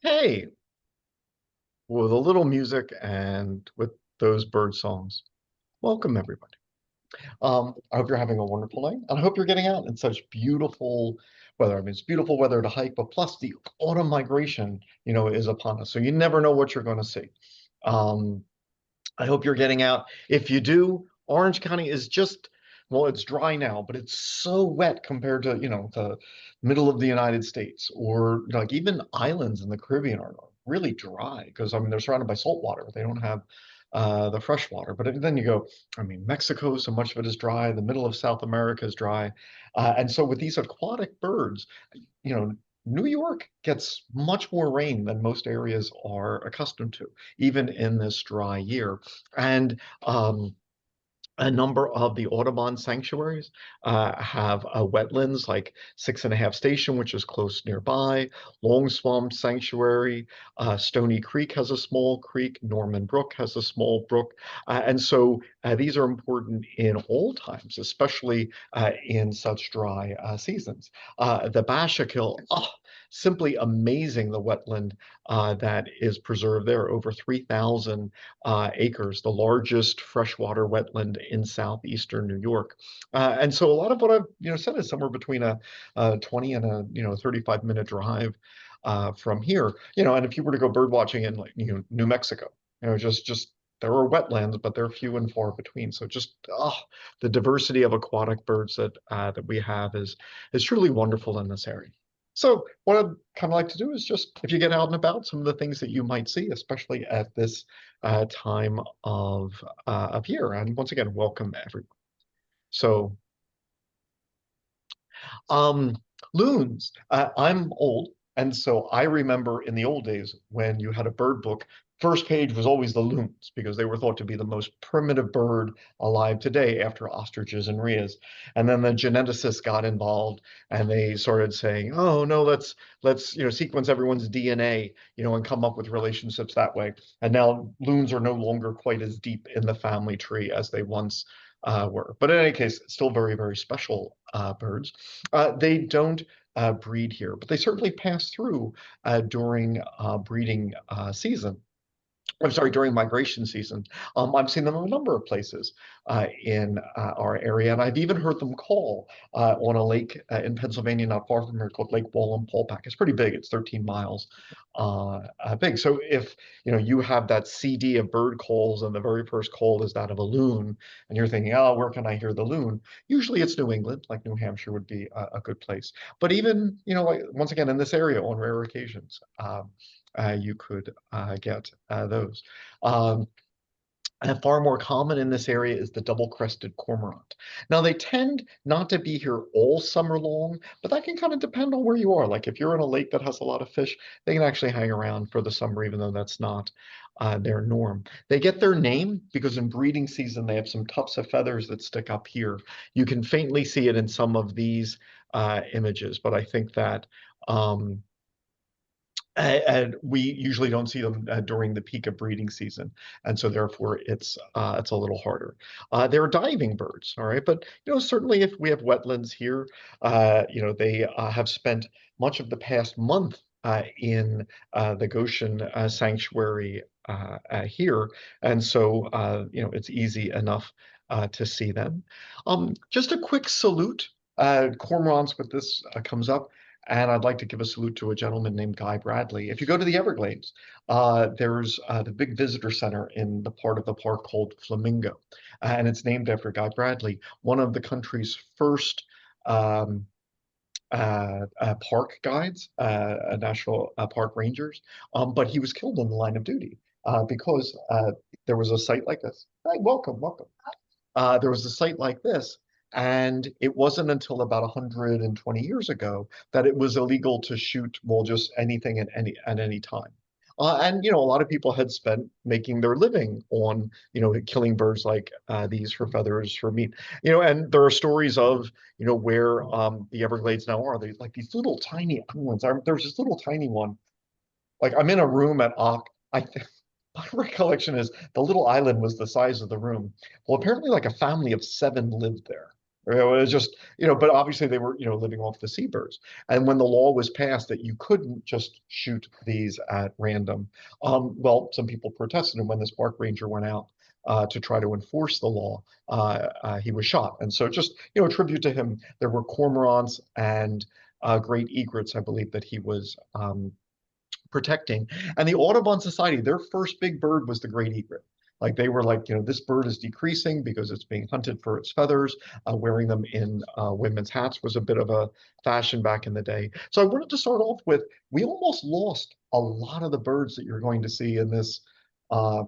Hey, with a little music and with those bird songs. Welcome, everybody. I hope you're having a wonderful night, and I hope you're getting out in such beautiful weather. I mean, it's beautiful weather to hike, but plus the autumn migration, is upon us. So you never know what you're going to see. Um, I hope you're getting out. If you do, Orange County is just, well, it's dry now, but it's so wet compared to, the middle of the United States or like even islands in the Caribbean are really dry because, I mean, they're surrounded by salt water. They don't have the fresh water. But then you go, I mean, Mexico, so much of it is dry. The middle of South America is dry. And so with these aquatic birds, you know, New York gets much more rain than most areas are accustomed to, even in this dry year. And a number of the Audubon sanctuaries have wetlands like Six and a Half Station, which is close nearby, Long Swamp Sanctuary, Stony Creek has a small creek, Norman Brook has a small brook. And so these are important in all times, especially in such dry seasons. The Bashakil, oh, simply amazing, the wetland that is preserved there, over 3,000 acres, the largest freshwater wetland in southeastern New York. And so a lot of what I've said is somewhere between a 20 and a 35-minute drive from here. And if you were to go bird watching in like New Mexico, just there are wetlands, but they're few and far between. So just the diversity of aquatic birds that we have is truly wonderful in this area. So what I'd kind of like to do is just, if you get out and about, some of the things that you might see, especially at this time of year. And once again, welcome everyone. So um, loons. I'm old, and so I remember in the old days when you had a bird book, first page was always the loons because they were thought to be the most primitive bird alive today after ostriches and rheas. And then the geneticists got involved and they started saying, "Oh no, let's sequence everyone's DNA, and come up with relationships that way." And now loons are no longer quite as deep in the family tree as they once were. But in any case, still very, very special birds. They don't breed here, but they certainly pass through during breeding season. I'm sorry, during migration season. I've seen them in a number of places in our area, and I've even heard them call on a lake in Pennsylvania, not far from here, called Lake Wallenpaupack. It's pretty big; it's 13 miles big. So if you have that CD of bird calls, and the very first call is that of a loon, and you're thinking, "Oh, where can I hear the loon?" Usually, it's New England, like New Hampshire would be a good place. But even like once again in this area, on rare occasions. You could get those. Um, and far more common in this area is the double-crested cormorant. Now, they tend not to be here all summer long, but that can kind of depend on where you are. Like if you're in a lake that has a lot of fish, they can actually hang around for the summer, even though that's not their norm. They get their name because in breeding season, they have some tufts of feathers that stick up here. You can faintly see it in some of these images, but I think that um, and we usually don't see them during the peak of breeding season, and so therefore it's a little harder. They're diving birds, all right, but certainly if we have wetlands here, they have spent much of the past month in the Goshen Sanctuary here, and so it's easy enough to see them. Just a quick salute. Cormorants with this comes up. And I'd like to give a salute to a gentleman named Guy Bradley. If you go to the Everglades, there's the big visitor center in the part of the park called Flamingo. And it's named after Guy Bradley, one of the country's first um, park guides, national park rangers. But he was killed in the line of duty because there was a site like this. Hi, welcome, welcome. There was a site like this, and it wasn't until about 120 years ago that it was illegal to shoot, well, just anything at any time. And a lot of people had spent making their living on killing birds like these for feathers, for meat. And there are stories of where the Everglades now are. They like these little tiny islands. There's this little tiny one. Like I'm in a room at I my recollection is the little island was the size of the room. Well, apparently, like a family of seven lived there. It was just, but obviously they were, living off the seabirds. And when the law was passed that you couldn't just shoot these at random, well, some people protested, and when this park ranger went out to try to enforce the law, he was shot. And so just, a tribute to him, there were cormorants and great egrets, I believe, that he was protecting. And the Audubon Society, their first big bird was the great egret. Like they were like, this bird is decreasing because it's being hunted for its feathers. Wearing them in women's hats was a bit of a fashion back in the day. So I wanted to start off with, we almost lost a lot of the birds that you're going to see in this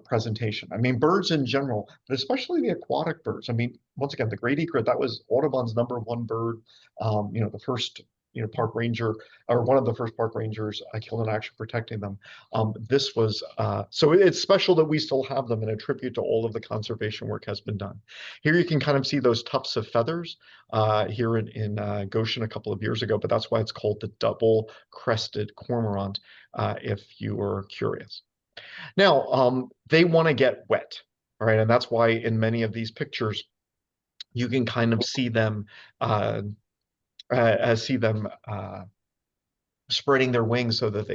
presentation. I mean, birds in general, but especially the aquatic birds. I mean, once again, the great egret, that was Audubon's #1 bird. The first, park ranger, or one of the first park rangers killed in action protecting them. This was, so it's special that we still have them in a tribute to all of the conservation work has been done. Here you can kind of see those tufts of feathers here in Goshen a couple of years ago, but that's why it's called the double-crested cormorant, if you were curious. Now, they want to get wet, all right, and that's why in many of these pictures, you can kind of see them uh, see them spreading their wings so that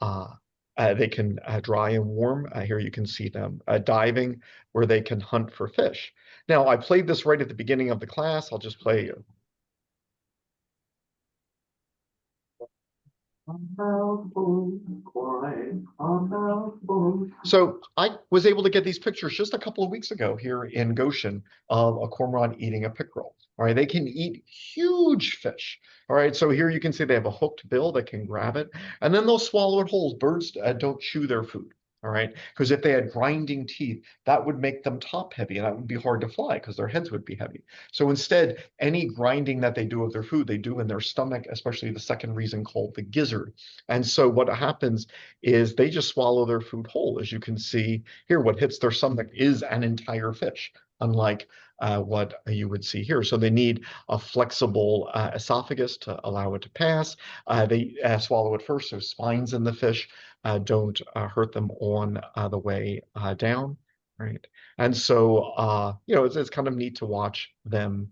uh, they can dry and warm. Here you can see them diving where they can hunt for fish. Now, I played this right at the beginning of the class. I'll just play. So I was able to get these pictures just a couple of weeks ago here in Goshen of a cormorant eating a pickerel. All right, they can eat huge fish. All right, so here you can see they have a hooked bill that can grab it, and then they'll swallow it whole. Birds don't chew their food. All right, because if they had grinding teeth, that would make them top heavy, and that would be hard to fly because their heads would be heavy. So instead, any grinding that they do of their food, they do in their stomach, especially the second reason called the gizzard. And so what happens is they just swallow their food whole. As you can see here, what hits their stomach is an entire fish, unlike what you would see here. So they need a flexible esophagus to allow it to pass. They swallow it first, so spines in the fish don't hurt them on the way down. Right. And so, it's kind of neat to watch them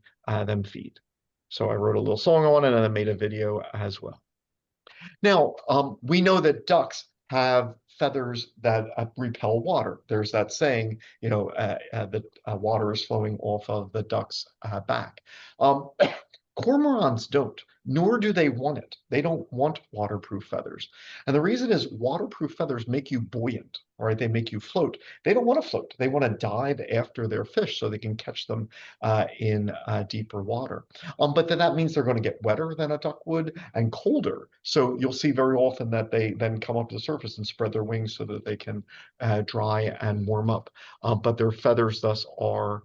feed. So I wrote a little song on it and I made a video as well. Now, we know that ducks have feathers that repel water. There's that saying, that water is flowing off of the duck's back. Cormorants don't, nor do they want it. They don't want waterproof feathers. And the reason is waterproof feathers make you buoyant, all right? They make you float. They don't want to float. They want to dive after their fish so they can catch them in deeper water. But then that means they're going to get wetter than a duck would and colder. So you'll see very often that they then come up to the surface and spread their wings so that they can dry and warm up. But their feathers thus are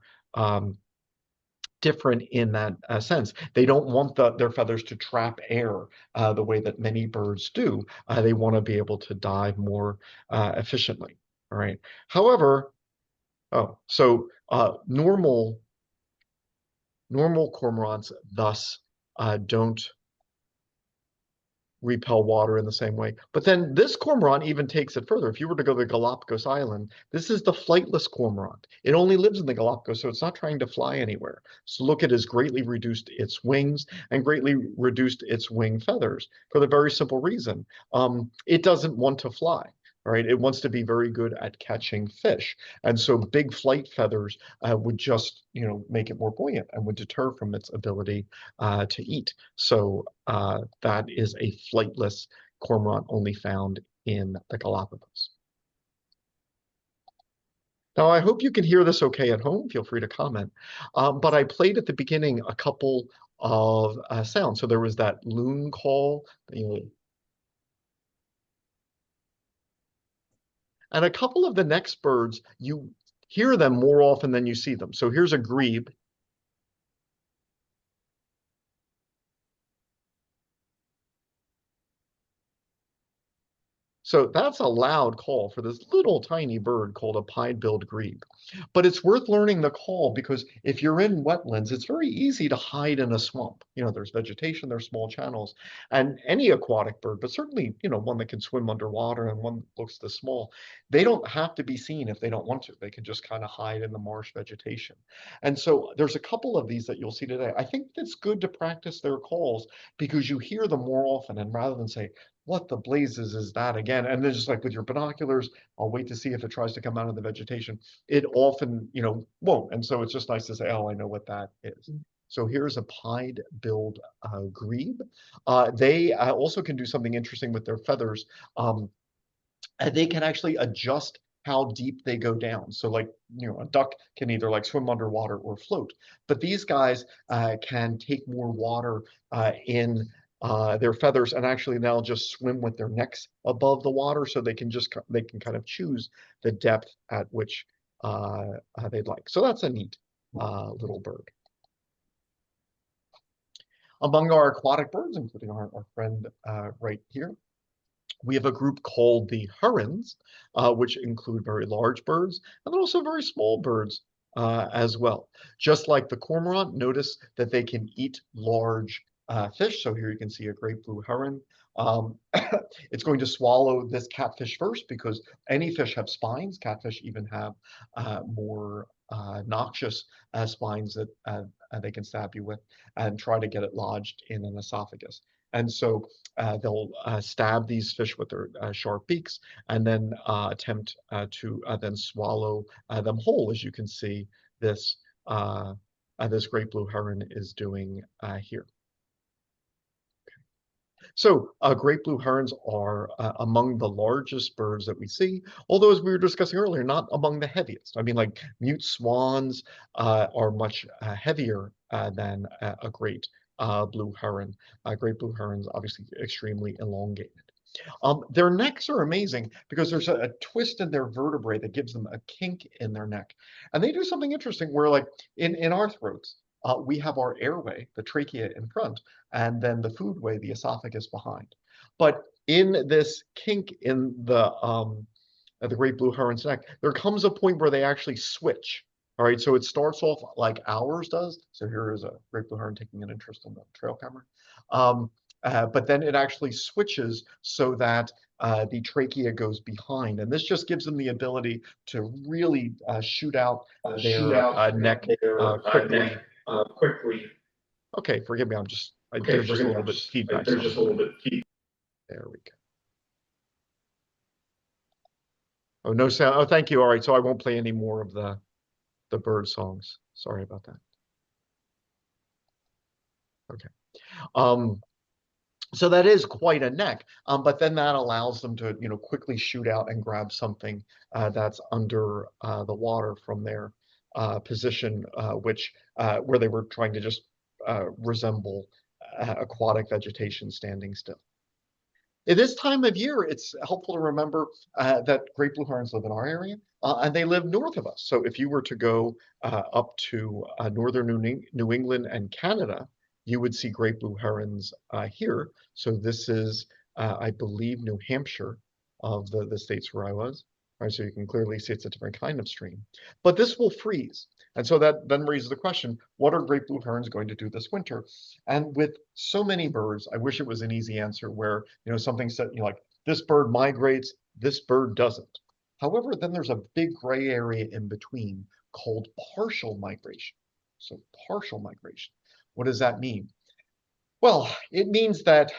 different in that sense. They don't want their feathers to trap air the way that many birds do. They want to be able to dive more efficiently. All right. However, so normal cormorants thus don't repel water in the same way. But then this cormorant even takes it further. If you were to go to the Galapagos Island, this is the flightless cormorant. It only lives in the Galapagos, so it's not trying to fly anywhere. So look, it has greatly reduced its wings and greatly reduced its wing feathers for the very simple reason. It doesn't want to fly. All right, it wants to be very good at catching fish. And so big flight feathers would just, make it more buoyant and would deter from its ability to eat. So that is a flightless cormorant only found in the Galapagos. Now, I hope you can hear this okay at home. Feel free to comment. But I played at the beginning a couple of sounds. So there was that loon call, and a couple of the next birds, you hear them more often than you see them. So here's a grebe. So that's a loud call for this little tiny bird called a pied-billed grebe. But it's worth learning the call because if you're in wetlands, it's very easy to hide in a swamp. There's vegetation, there's small channels, and any aquatic bird, but certainly, one that can swim underwater and one that looks this small, they don't have to be seen if they don't want to. They can just kind of hide in the marsh vegetation. And so there's a couple of these that you'll see today. I think it's good to practice their calls because you hear them more often, and rather than say, what the blazes is that again? And then just like with your binoculars, I'll wait to see if it tries to come out of the vegetation. It often, won't. And so it's just nice to say, oh, I know what that is. So here's a pied-billed grebe. They also can do something interesting with their feathers. And they can actually adjust how deep they go down. So like, a duck can either like swim underwater or float, but these guys can take more water in their feathers and actually now just swim with their necks above the water so they can kind of choose the depth at which they'd like. So that's a neat little bird. Among our aquatic birds, including our friend right here, we have a group called the herons, which include very large birds and then also very small birds as well. Just like the cormorant, notice that they can eat large fish. So here you can see a great blue heron. It's going to swallow this catfish first because any fish have spines. Catfish even have more noxious spines that they can stab you with and try to get it lodged in an esophagus. And so they'll stab these fish with their sharp beaks and then attempt to then swallow them whole, as you can see this this great blue heron is doing here. So great blue herons are among the largest birds that we see, although as we were discussing earlier, not among the heaviest. I mean, like mute swans are much heavier than a great blue heron. Great blue herons obviously extremely elongated. Their necks are amazing because there's a twist in their vertebrae that gives them a kink in their neck. And they do something interesting where like in our throats, we have our airway, the trachea in front, and then the foodway, the esophagus behind. But in this kink in the great blue heron's neck, there comes a point where they actually switch. All right, so it starts off like ours does. So here is a great blue heron taking an interest in the trail camera. But then it actually switches so that the trachea goes behind. And this just gives them the ability to really shoot out their neck quickly. Quickly. Okay, forgive me, Okay, there's just a forgive me. little bit feedback. There's just a little bit. There we go. Oh, no sound. Oh, thank you. All right, so I won't play any more of the bird songs. Sorry about that. Okay. So that is quite a neck, but then that allows them to, quickly shoot out and grab something that's under the water from their position, where they were trying to just resemble aquatic vegetation standing still. At this time of year, it's helpful to remember that great blue herons live in our area, and they live north of us. So if you were to go up to northern New England and Canada, you would see great blue herons here. So this is, I believe, New Hampshire of the states where I was. All right, so you can clearly see it's a different kind of stream. But this will freeze. And so that then raises the question, what are great blue herons going to do this winter? And with so many birds, I wish it was an easy answer where, something said, like, this bird migrates, this bird doesn't. However, then there's a big gray area in between called partial migration. So partial migration. What does that mean? Well, it means that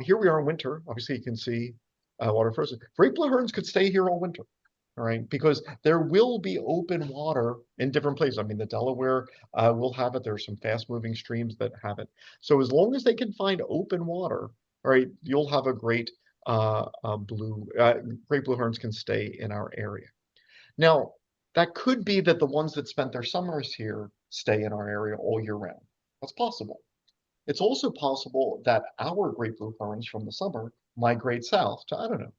here we are in winter. Obviously, you can see water frozen. Great blue herons could stay here all winter, all right? Because there will be open water in different places. I mean, the Delaware will have it. There are some fast-moving streams that have it. So as long as they can find open water, all right, you'll have a great great blue herons can stay in our area. Now, that could be that the ones that spent their summers here stay in our area all year round. That's possible. It's also possible that our great blue herons from the summer migrate south to, I don't know,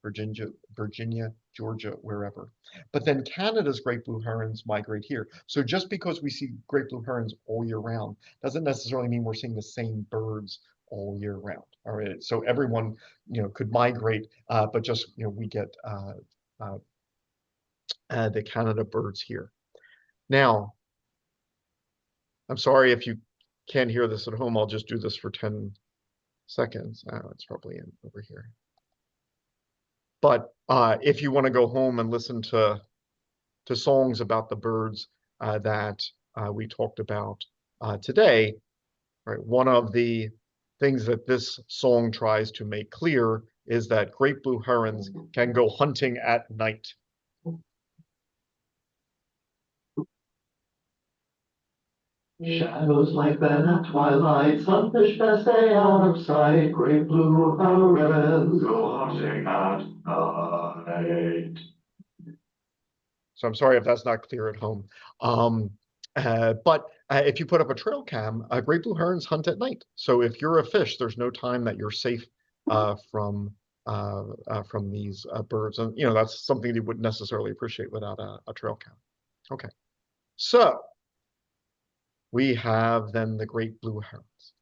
Virginia, Georgia, wherever. But then Canada's great blue herons migrate here. So just because we see great blue herons all year round doesn't necessarily mean we're seeing the same birds all year round. All right, so everyone, could migrate, but just, we get uh, the Canada birds here. Now, I'm sorry if you can't hear this at home. I'll just do this for 10 seconds. It's probably in over here. But if you want to go home and listen to songs about the birds that we talked about today, right? One of the things that this song tries to make clear is that great blue herons can go hunting at night. Shadows like that at twilight, sunfish best stay out of sight, great blue herons go hunting at night. So I'm sorry if that's not clear at home. But if you put up a trail cam, great blue herons hunt at night. So if you're a fish, there's no time that you're safe from these birds, and that's something you wouldn't necessarily appreciate without a trail cam. Okay, so we have then the great blue herons.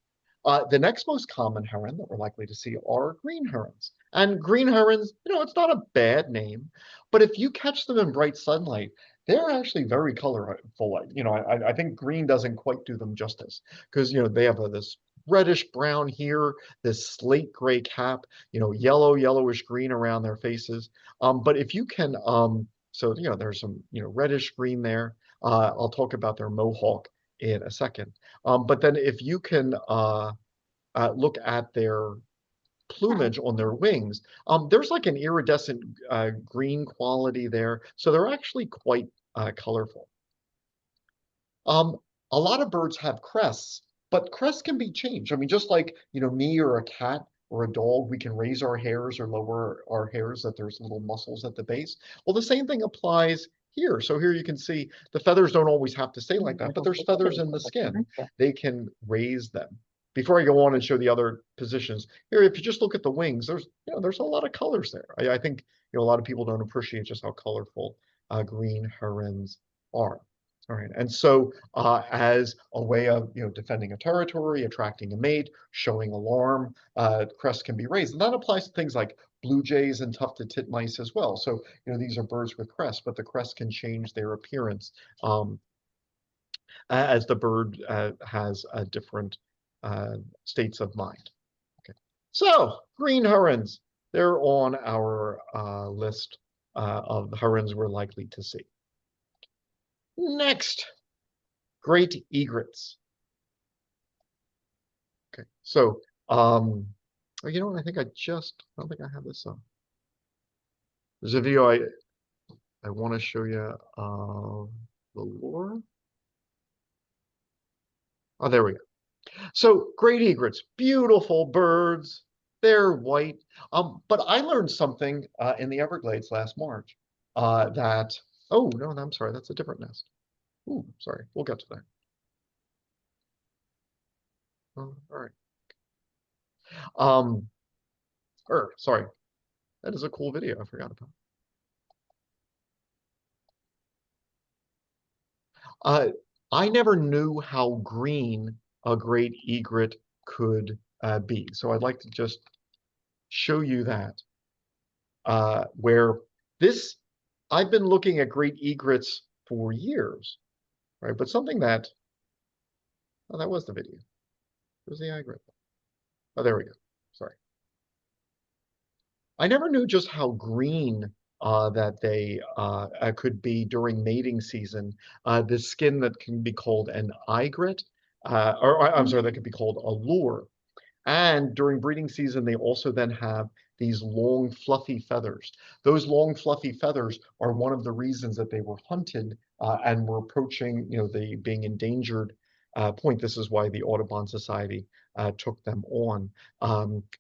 The next most common heron that we're likely to see are green herons. And green herons, it's not a bad name, but if you catch them in bright sunlight, they're actually very colorful. I think green doesn't quite do them justice because, they have this reddish brown here, this slate gray cap, yellowish green around their faces. But if you can, so, there's some, reddish green there. I'll talk about their mohawk in a second. But then if you can look at their plumage on their wings, there's like an iridescent green quality there. So they're actually quite colorful. A lot of birds have crests, but crests can be changed. I mean, just like, me or a cat or a dog, we can raise our hairs or lower our hairs, that there's little muscles at the base. Well, the same thing applies here. So here you can see the feathers don't always have to stay like that, but there's feathers in the skin. They can raise them. Before I go on and show the other positions, here, if you just look at the wings, there's a lot of colors there. I think, a lot of people don't appreciate just how colorful green herons are. All right, and so as a way of defending a territory, attracting a mate, showing alarm, crests can be raised, and that applies to things like blue jays and tufted titmice as well. So these are birds with crests, but the crests can change their appearance as the bird has different states of mind. Okay, so green herons, they're on our list of herons we're likely to see. Next, great egrets. Okay, so you know what? I don't think I have this on. There's a video I want to show you the lure. Oh, there we go. So great egrets, beautiful birds. They're white. But I learned something in the Everglades last March that, oh no, I'm sorry, that's a different nest. Ooh, sorry, we'll get to that. Oh, all right. Sorry, that is a cool video. I forgot about. I never knew how green a great egret could be. So I'd like to just show you that, where this, I've been looking at great egrets for years, right? But something that, oh, that was the video. Where's the egret? Oh, there we go. Sorry. I never knew just how green that they could be during mating season. The skin that can be called an egret, or I'm sorry, that could be called a lure. And during breeding season, they also then have these long, fluffy feathers. Those long, fluffy feathers are one of the reasons that they were hunted and were approaching, the being endangered point. This is why the Audubon Society took them on,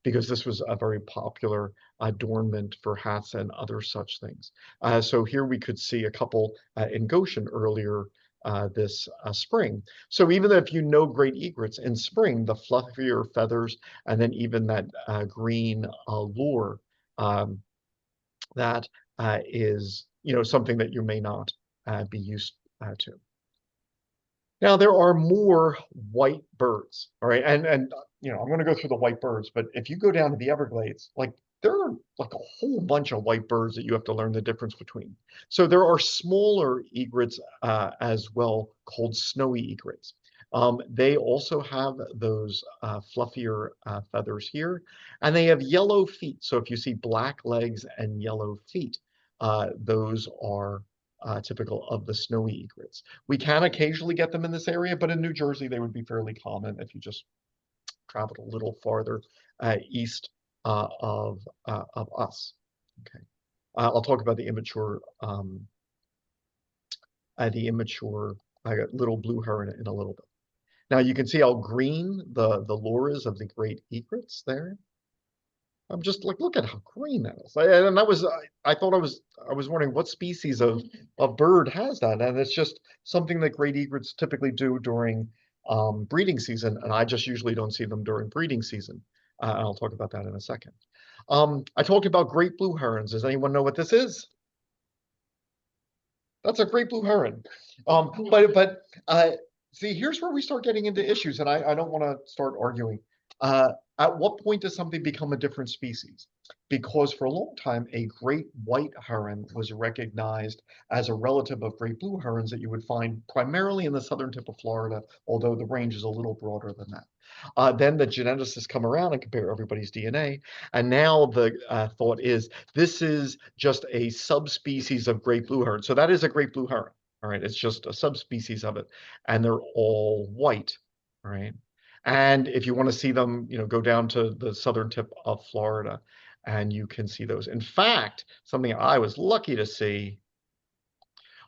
because this was a very popular adornment for hats and other such things. So here we could see a couple in Goshen earlier this spring. So even if great egrets in spring, the fluffier feathers, and then even that green lure, that is something that you may not be used to. Now there are more white birds, all right, and I'm going to go through the white birds, but if you go down to the Everglades, like there are like a whole bunch of white birds that you have to learn the difference between. So there are smaller egrets as well called snowy egrets. They also have those fluffier feathers here, and they have yellow feet. So if you see black legs and yellow feet, those are typical of the snowy egrets. We can occasionally get them in this area, but in New Jersey, they would be fairly common if you just traveled a little farther east of us. Okay, I'll talk about the immature little blue heron in a little bit. Now you can see how green the lure is of the great egrets there. I'm just like, look at how green that is. And that was, I thought I was wondering what species of bird has that, and it's just something that great egrets typically do during breeding season, and I just usually don't see them during breeding season. And I'll talk about that in a second. I talked about great blue herons. Does anyone know what this is? That's a great blue heron. But see, here's where we start getting into issues, and I don't want to start arguing. At what point does something become a different species? Because for a long time, a great white heron was recognized as a relative of great blue herons that you would find primarily in the southern tip of Florida, although the range is a little broader than that. Then the geneticists come around and compare everybody's DNA, and now the thought is this is just a subspecies of great blue heron. So that is a great blue heron. All right. It's just a subspecies of it. And they're all white. All right. And if you want to see them, go down to the southern tip of Florida and you can see those. In fact, something I was lucky to see,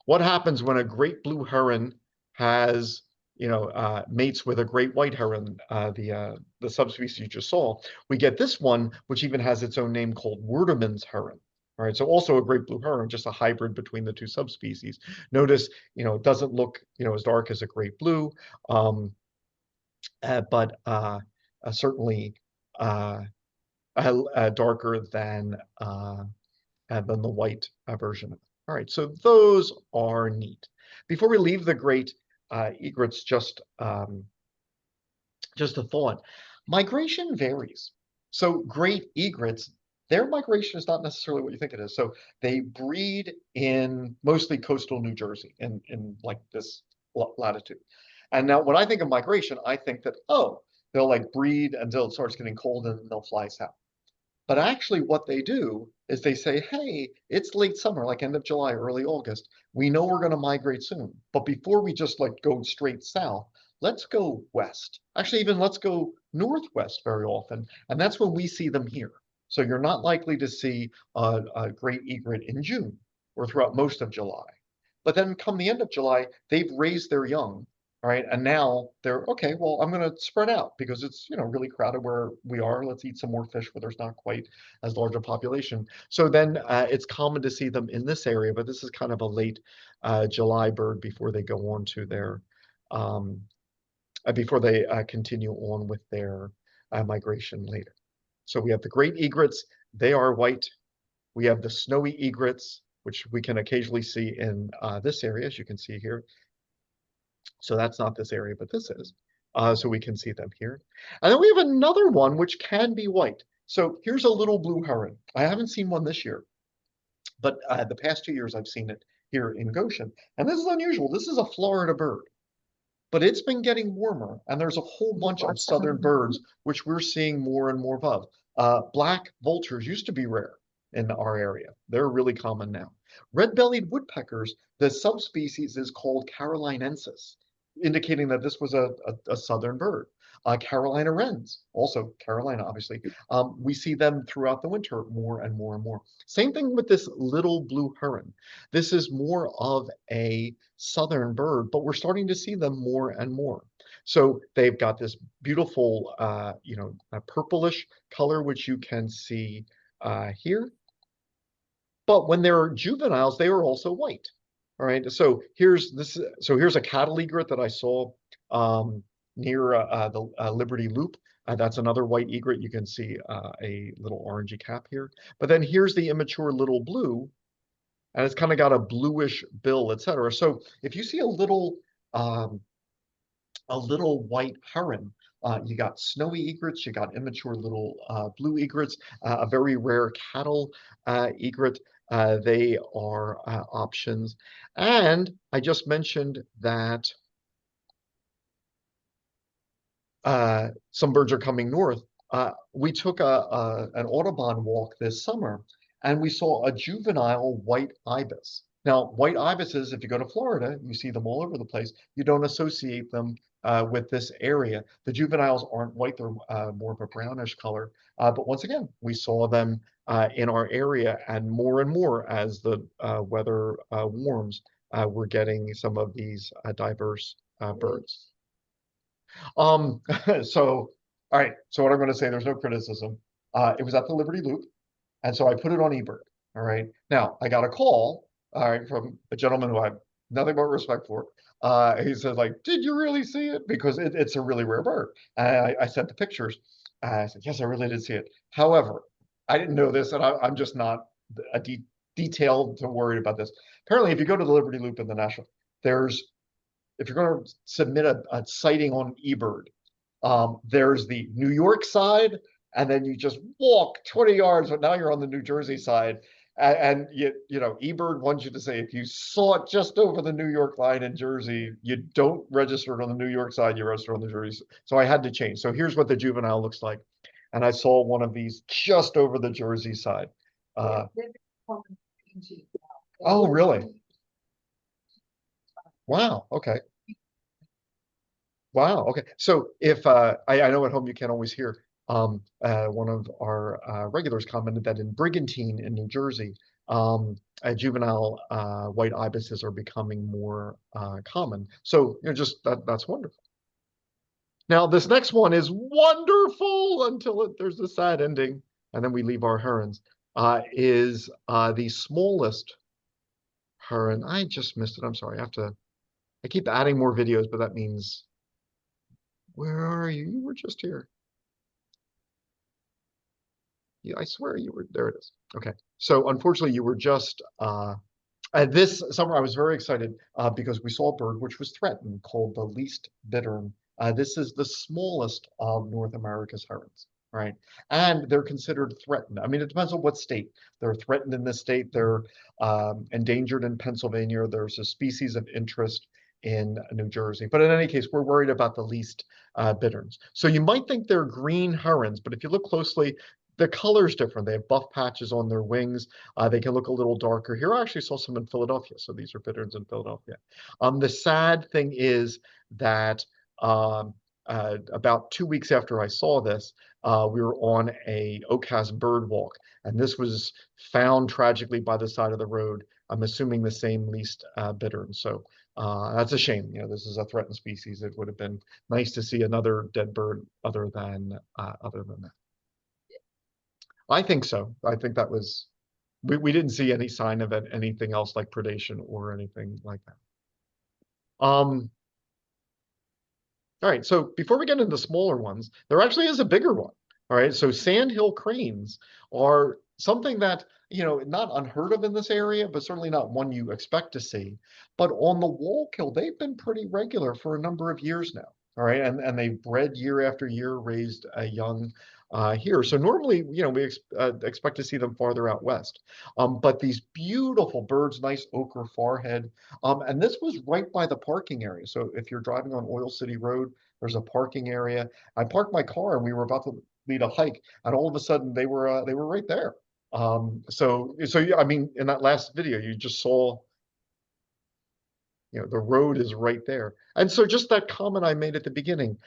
what happens when a great blue heron has, mates with a great white heron, the subspecies you just saw, we get this one, which even has its own name called Werdeman's heron. All right, so also a great blue heron, just a hybrid between the two subspecies. Notice, it doesn't look, as dark as a great blue, um, but certainly uh, darker than the white version of it. All right, so those are neat. Before we leave the great egrets, just a thought. Migration varies. So great egrets, their migration is not necessarily what you think it is. So they breed in mostly coastal New Jersey in like this latitude. And now when I think of migration, I think that, oh, they'll like breed until it starts getting cold and then they'll fly south. But actually, what they do is they say, hey, it's late summer, like end of July, early August. We know we're going to migrate soon. But before we just like go straight south, let's go west. Actually, even let's go northwest very often. And that's when we see them here. So you're not likely to see a great egret in June or throughout most of July. But then come the end of July, they've raised their young. All right. And now they're okay. Well, I'm going to spread out because it's, really crowded where we are. Let's eat some more fish where there's not quite as large a population. So then it's common to see them in this area, but this is kind of a late July bird before they go on to their, um, before they continue on with their migration later. So we have the great egrets. They are white. We have the snowy egrets, which we can occasionally see in this area, as you can see here. So that's not this area, but this is. So we can see them here. And then we have another one which can be white. So here's a little blue heron. I haven't seen one this year, but the past 2 years I've seen it here in Goshen. And this is unusual. This is a Florida bird, but it's been getting warmer, and there's a whole bunch of southern birds which we're seeing more and more of. Black vultures used to be rare in our area. They're really common now. Red-bellied woodpeckers, the subspecies is called carolinensis, indicating that this was a southern bird. Carolina wrens, also Carolina, obviously. We see them throughout the winter more and more and more. Same thing with this little blue heron. This is more of a southern bird, but we're starting to see them more and more. So they've got this beautiful, purplish color, which you can see here. But when they're juveniles, they are also white. All right. So here's this. So here's a cattle egret that I saw near the Liberty Loop. That's another white egret. You can see a little orangey cap here. But then here's the immature little blue, and it's kind of got a bluish bill, etc. So if you see a little a little white heron. You got snowy egrets, you got immature little blue egrets, a very rare cattle egret. They are options. And I just mentioned that some birds are coming north. We took an Audubon walk this summer, and we saw a juvenile white ibis. Now, white ibises, if you go to Florida, you see them all over the place. You don't associate them with this area. The juveniles aren't white; they're more of a brownish color. But once again, we saw them in our area, and more as the weather warms, we're getting some of these diverse birds. Um, so, all right. So what I'm going to say, there's no criticism. It was at the Liberty Loop, and so I put it on eBird. All right. Now I got a call, all right, from a gentleman who I have nothing but respect for. He said, like, did you really see it? Because it's a really rare bird. And I sent the pictures. I said, yes, I really did see it. However, I didn't know this, and I'm just not a detailed to worried about this. Apparently, if you go to the Liberty Loop in the National, there's if you're going to submit a sighting on eBird, there's the New York side, and then you just walk 20 yards, but now you're on the New Jersey side. And you know, eBird wants you to say if you saw it just over the New York line in Jersey, you don't register it on the New York side, you register on the Jersey. So I had to change. So here's what the juvenile looks like. And I saw one of these just over the Jersey side. Uh, oh, really? Wow. Okay. Wow. Okay. So if I know at home you can't always hear, one of our regulars commented that in Brigantine in New Jersey, juvenile white ibises are becoming more common. So just that's wonderful. Now this next one is wonderful until there's a sad ending, and then we leave our herons. Is the smallest heron? I just missed it. I'm sorry. I have to. I keep adding more videos, but that means where are you? You were just here. Yeah, I swear you were there. It is. Okay. So unfortunately, you were just this summer. I was very excited because we saw a bird which was threatened called the least bittern. This is the smallest of North America's herons, right? And they're considered threatened. I mean, it depends on what state. They're threatened in this state. They're endangered in Pennsylvania. There's a species of interest in New Jersey. But in any case, we're worried about the least bitterns. So you might think they're green herons, but if you look closely, the color's different. They have buff patches on their wings. They can look a little darker. Here, I actually saw some in Philadelphia. So these are bitterns in Philadelphia. The sad thing is that um, about 2 weeks after I saw this, we were on a Ocas bird walk, and this was found tragically by the side of the road. I'm assuming the same least bittern. So that's a shame. This is a threatened species. It would have been nice to see another dead bird other than that. I think so. I think that was we didn't see any sign of anything else like predation or anything like that. All right, so before we get into smaller ones, there actually is a bigger one. All right, so sandhill cranes are something that, not unheard of in this area, but certainly not one you expect to see. But on the Wallkill, they've been pretty regular for a number of years now. All right, and they've bred year after year, raised a young here. So normally, we expect to see them farther out west. But these beautiful birds, nice ochre forehead, and this was right by the parking area. So if you're driving on Oil City Road, there's a parking area. I parked my car and we were about to lead a hike, and all of a sudden they were right there. So yeah, I mean, in that last video, you just saw, the road is right there. And so just that comment I made at the beginning,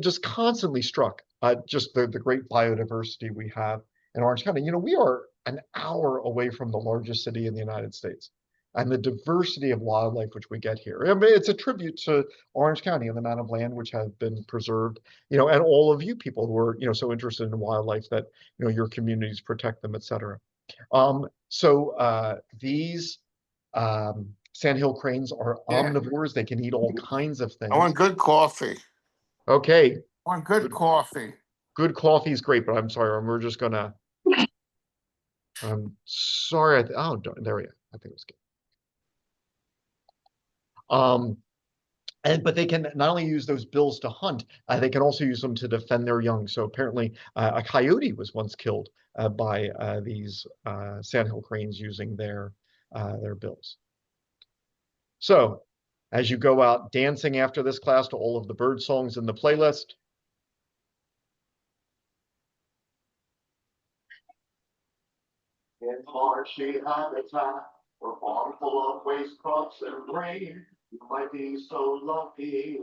just constantly struck just the great biodiversity we have in Orange County. We are an hour away from the largest city in the United States. And the diversity of wildlife which we get here. I mean, it's a tribute to Orange County and the amount of land which have been preserved, and all of you people who are, so interested in wildlife that, your communities protect them, et cetera. So these sandhill cranes are Yeah, omnivores. They can eat all kinds of I want things. good coffee. Okay, I want good coffee. good coffee is great, but I'm sorry, we're just gonna. I'm sorry. Oh, there we go. I think it was good. But they can not only use those bills to hunt, they can also use them to defend their young. So apparently, a coyote was once killed by these sandhill cranes using their bills. So, as you go out dancing after this class to all of the bird songs in the playlist, In marshy habitat, or farm full of waste crops and grain, you might be so lucky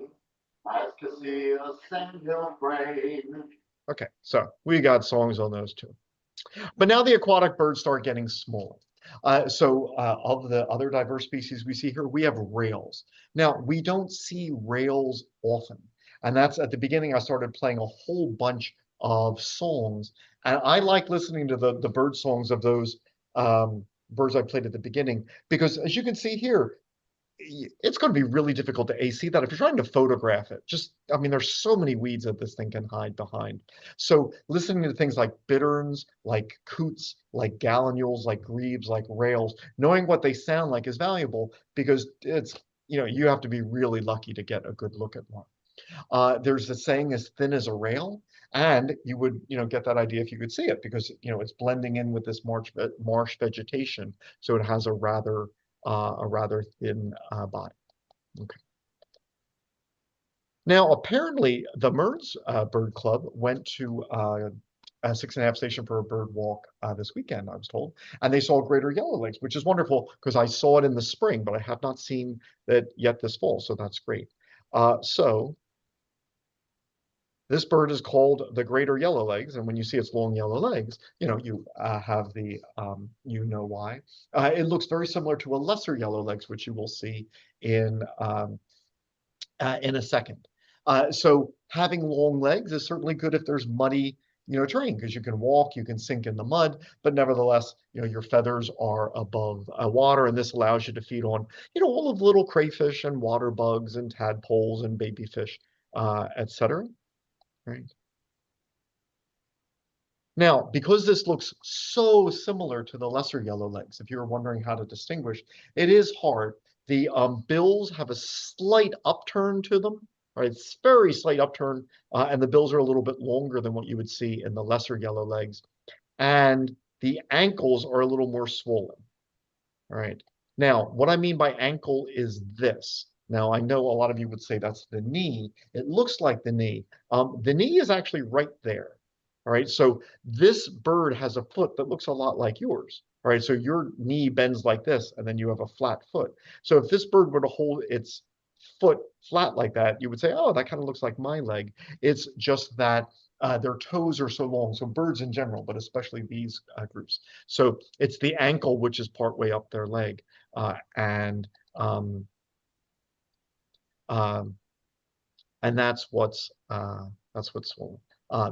as to see a sandhill crane. okay, so we got songs on those too. But now the aquatic birds start getting small. Of the other diverse species we see here, we have rails. Now, we don't see rails often. And that's at the beginning, I started playing a whole bunch of songs. And I like listening to the bird songs of those birds I played at the beginning, because as you can see here, it's going to be really difficult to AC that if you're trying to photograph it. I mean, there's so many weeds that this thing can hide behind. So listening to things like bitterns, like coots, like gallinules, like grebes, like rails, knowing what they sound like is valuable because you have to be really lucky to get a good look at one. There's a saying as thin as a rail, and you would, get that idea if you could see it because, it's blending in with this marsh vegetation. So it has a rather thin body. Okay. Now, apparently, the Mearns Bird Club went to a 6.5 station for a bird walk this weekend, I was told, and they saw greater yellowlegs, which is wonderful because I saw it in the spring, but I have not seen it yet this fall, so that's great. So this bird is called the greater yellowlegs, and when you see its long yellow legs, you have why. It looks very similar to a lesser yellowlegs, which you will see in a second. So having long legs is certainly good if there's muddy, terrain because you can walk, you can sink in the mud, but nevertheless, your feathers are above water, and this allows you to feed on, all of the little crayfish and water bugs and tadpoles and baby fish, etc. Right. Now, because this looks so similar to the lesser yellow legs, if you're wondering how to distinguish, it is hard. The bills have a slight upturn to them, right? It's very slight upturn, and the bills are a little bit longer than what you would see in the lesser yellow legs. And the ankles are a little more swollen. All right. Now, what I mean by ankle is this. Now, I know a lot of you would say that's the knee. It looks like the knee. The knee is actually right there. All right. So this bird has a foot that looks a lot like yours. All right. So your knee bends like this, and then you have a flat foot. So if this bird were to hold its foot flat like that, you would say, oh, that kind of looks like my leg. It's just that their toes are so long. So birds in general, but especially these groups. So it's the ankle, which is partway up their leg. And um, um, and that's what's swollen.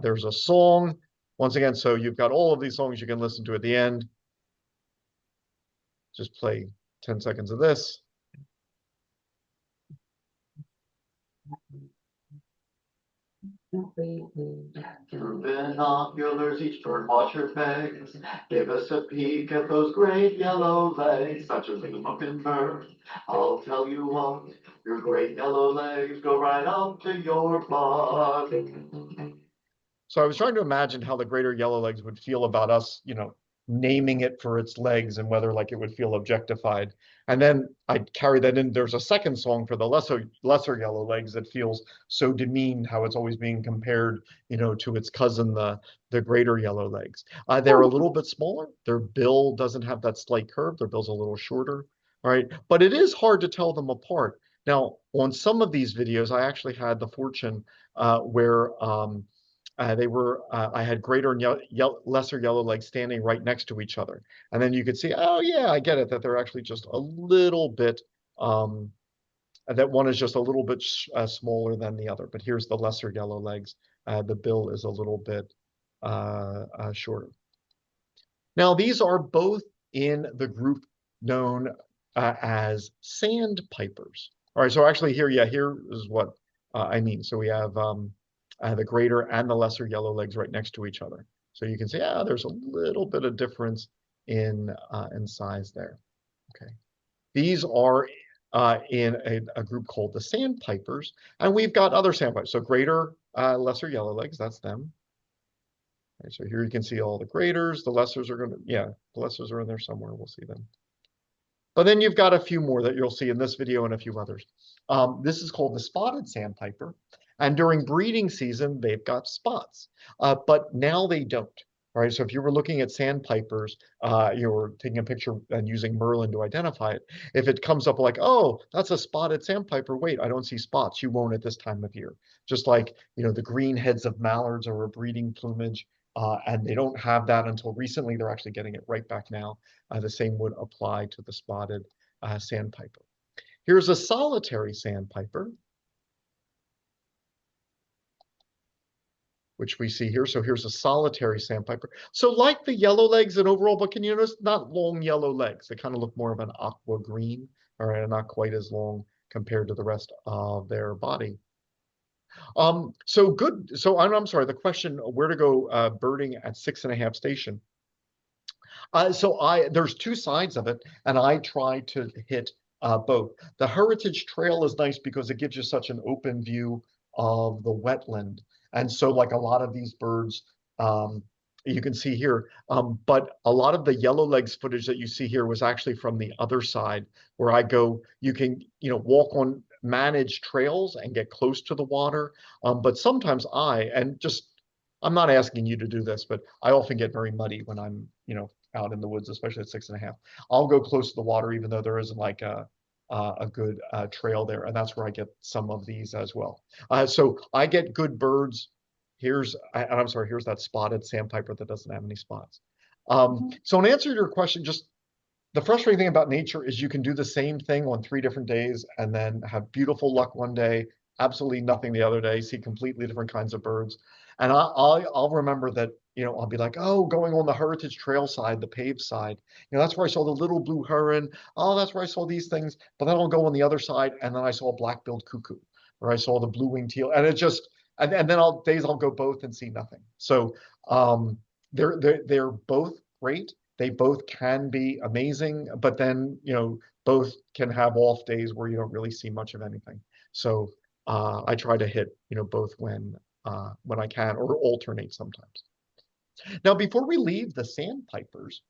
There's a song once again. So you've got all of these songs you can listen to at the end. Just play 10 seconds of this. Through binoculars, each bird watcher begs, give us a peek at those great yellow legs, such a looking bird. I'll tell you what, your great yellow legs go right up to your butt. So I was trying to imagine how the greater yellowlegs would feel about us, naming it for its legs and whether like it would feel objectified. And then I'd carry that in. There's a second song for the lesser yellowlegs that feels so demeaned, how it's always being compared, to its cousin, the greater yellowlegs. They're a little bit smaller. Their bill doesn't have that slight curve. Their bill's a little shorter. All right. But it is hard to tell them apart. Now, on some of these videos, I actually had the fortune where I had greater and lesser yellow legs standing right next to each other. And then you could see, oh yeah, I get it, that they're actually just a little bit, that one is just a little bit smaller than the other. But here's the lesser yellow legs. The bill is a little bit shorter. Now, these are both in the group known as sandpipers. All right, so actually here is what I mean. So we have the greater and the lesser yellow legs right next to each other. So you can see, there's a little bit of difference in size there. Okay. These are in a group called the sandpipers, and we've got other sandpipers. So greater, lesser yellowlegs, that's them. Right, so here you can see all the graders. The lessers are going to, yeah, the lessers are in there somewhere. We'll see them. But then you've got a few more that you'll see in this video and a few others. This is called the spotted sandpiper. And during breeding season, they've got spots, but now they don't. All right, so if you were looking at sandpipers, you were taking a picture and using Merlin to identify it. If it comes up like, oh, that's a spotted sandpiper, wait, I don't see spots, you won't at this time of year. Just like, the green heads of mallards are a breeding plumage, and they don't have that until recently. They're actually getting it right back now. The same would apply to the spotted sandpiper. Here's a solitary sandpiper, which we see here. So here's a solitary sandpiper. So like the yellow legs and overall, but can you notice not long yellow legs? They kind of look more of an aqua green, all right, not quite as long compared to the rest of their body. So good. So I'm sorry, the question, where to go birding at 6.5 station. There's two sides of it, and I try to hit both. The Heritage Trail is nice because it gives you such an open view of the wetland, and so like a lot of these birds, you can see here. But a lot of the yellow legs footage that you see here was actually from the other side, where I go. You can walk on managed trails and get close to the water, but sometimes I'm not asking you to do this, but I often get very muddy when I'm out in the woods, especially at 6.5. I'll go close to the water, even though there isn't like a good trail there, and that's where I get some of these as well. So I get good birds. I'm sorry, here's that spotted sandpiper that doesn't have any spots. So in answer to your question, just the frustrating thing about nature is you can do the same thing on 3 different days and then have beautiful luck one day, absolutely nothing the other day, see completely different kinds of birds. And I'll remember that, I'll be like, oh, going on the Heritage Trail side, the paved side, that's where I saw the little blue heron. Oh, that's where I saw these things. But then I'll go on the other side and then I saw a black-billed cuckoo, or I saw the blue-winged teal. And it just, and then I'll go both and see nothing. So they're both great. They both can be amazing, but then, both can have off days where you don't really see much of anything. So I try to hit, both when I can, or alternate sometimes. Now, before we leave the sandpipers,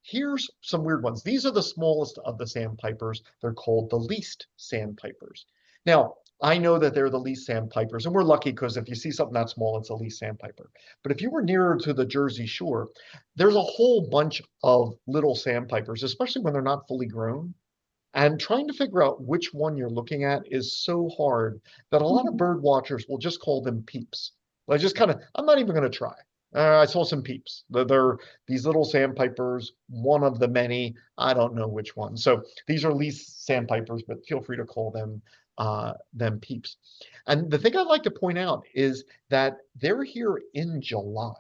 here's some weird ones. These are the smallest of the sandpipers. They're called the least sandpipers. Now, I know that they're the least sandpipers, and we're lucky because if you see something that small, it's a least sandpiper. But if you were nearer to the Jersey Shore, there's a whole bunch of little sandpipers, especially when they're not fully grown. And trying to figure out which one you're looking at is so hard that a lot of bird watchers will just call them peeps. I'm not even going to try. I saw some peeps. They're these little sandpipers, one of the many. I don't know which one. So these are least sandpipers, but feel free to call them peeps. And the thing I'd like to point out is that they're here in July.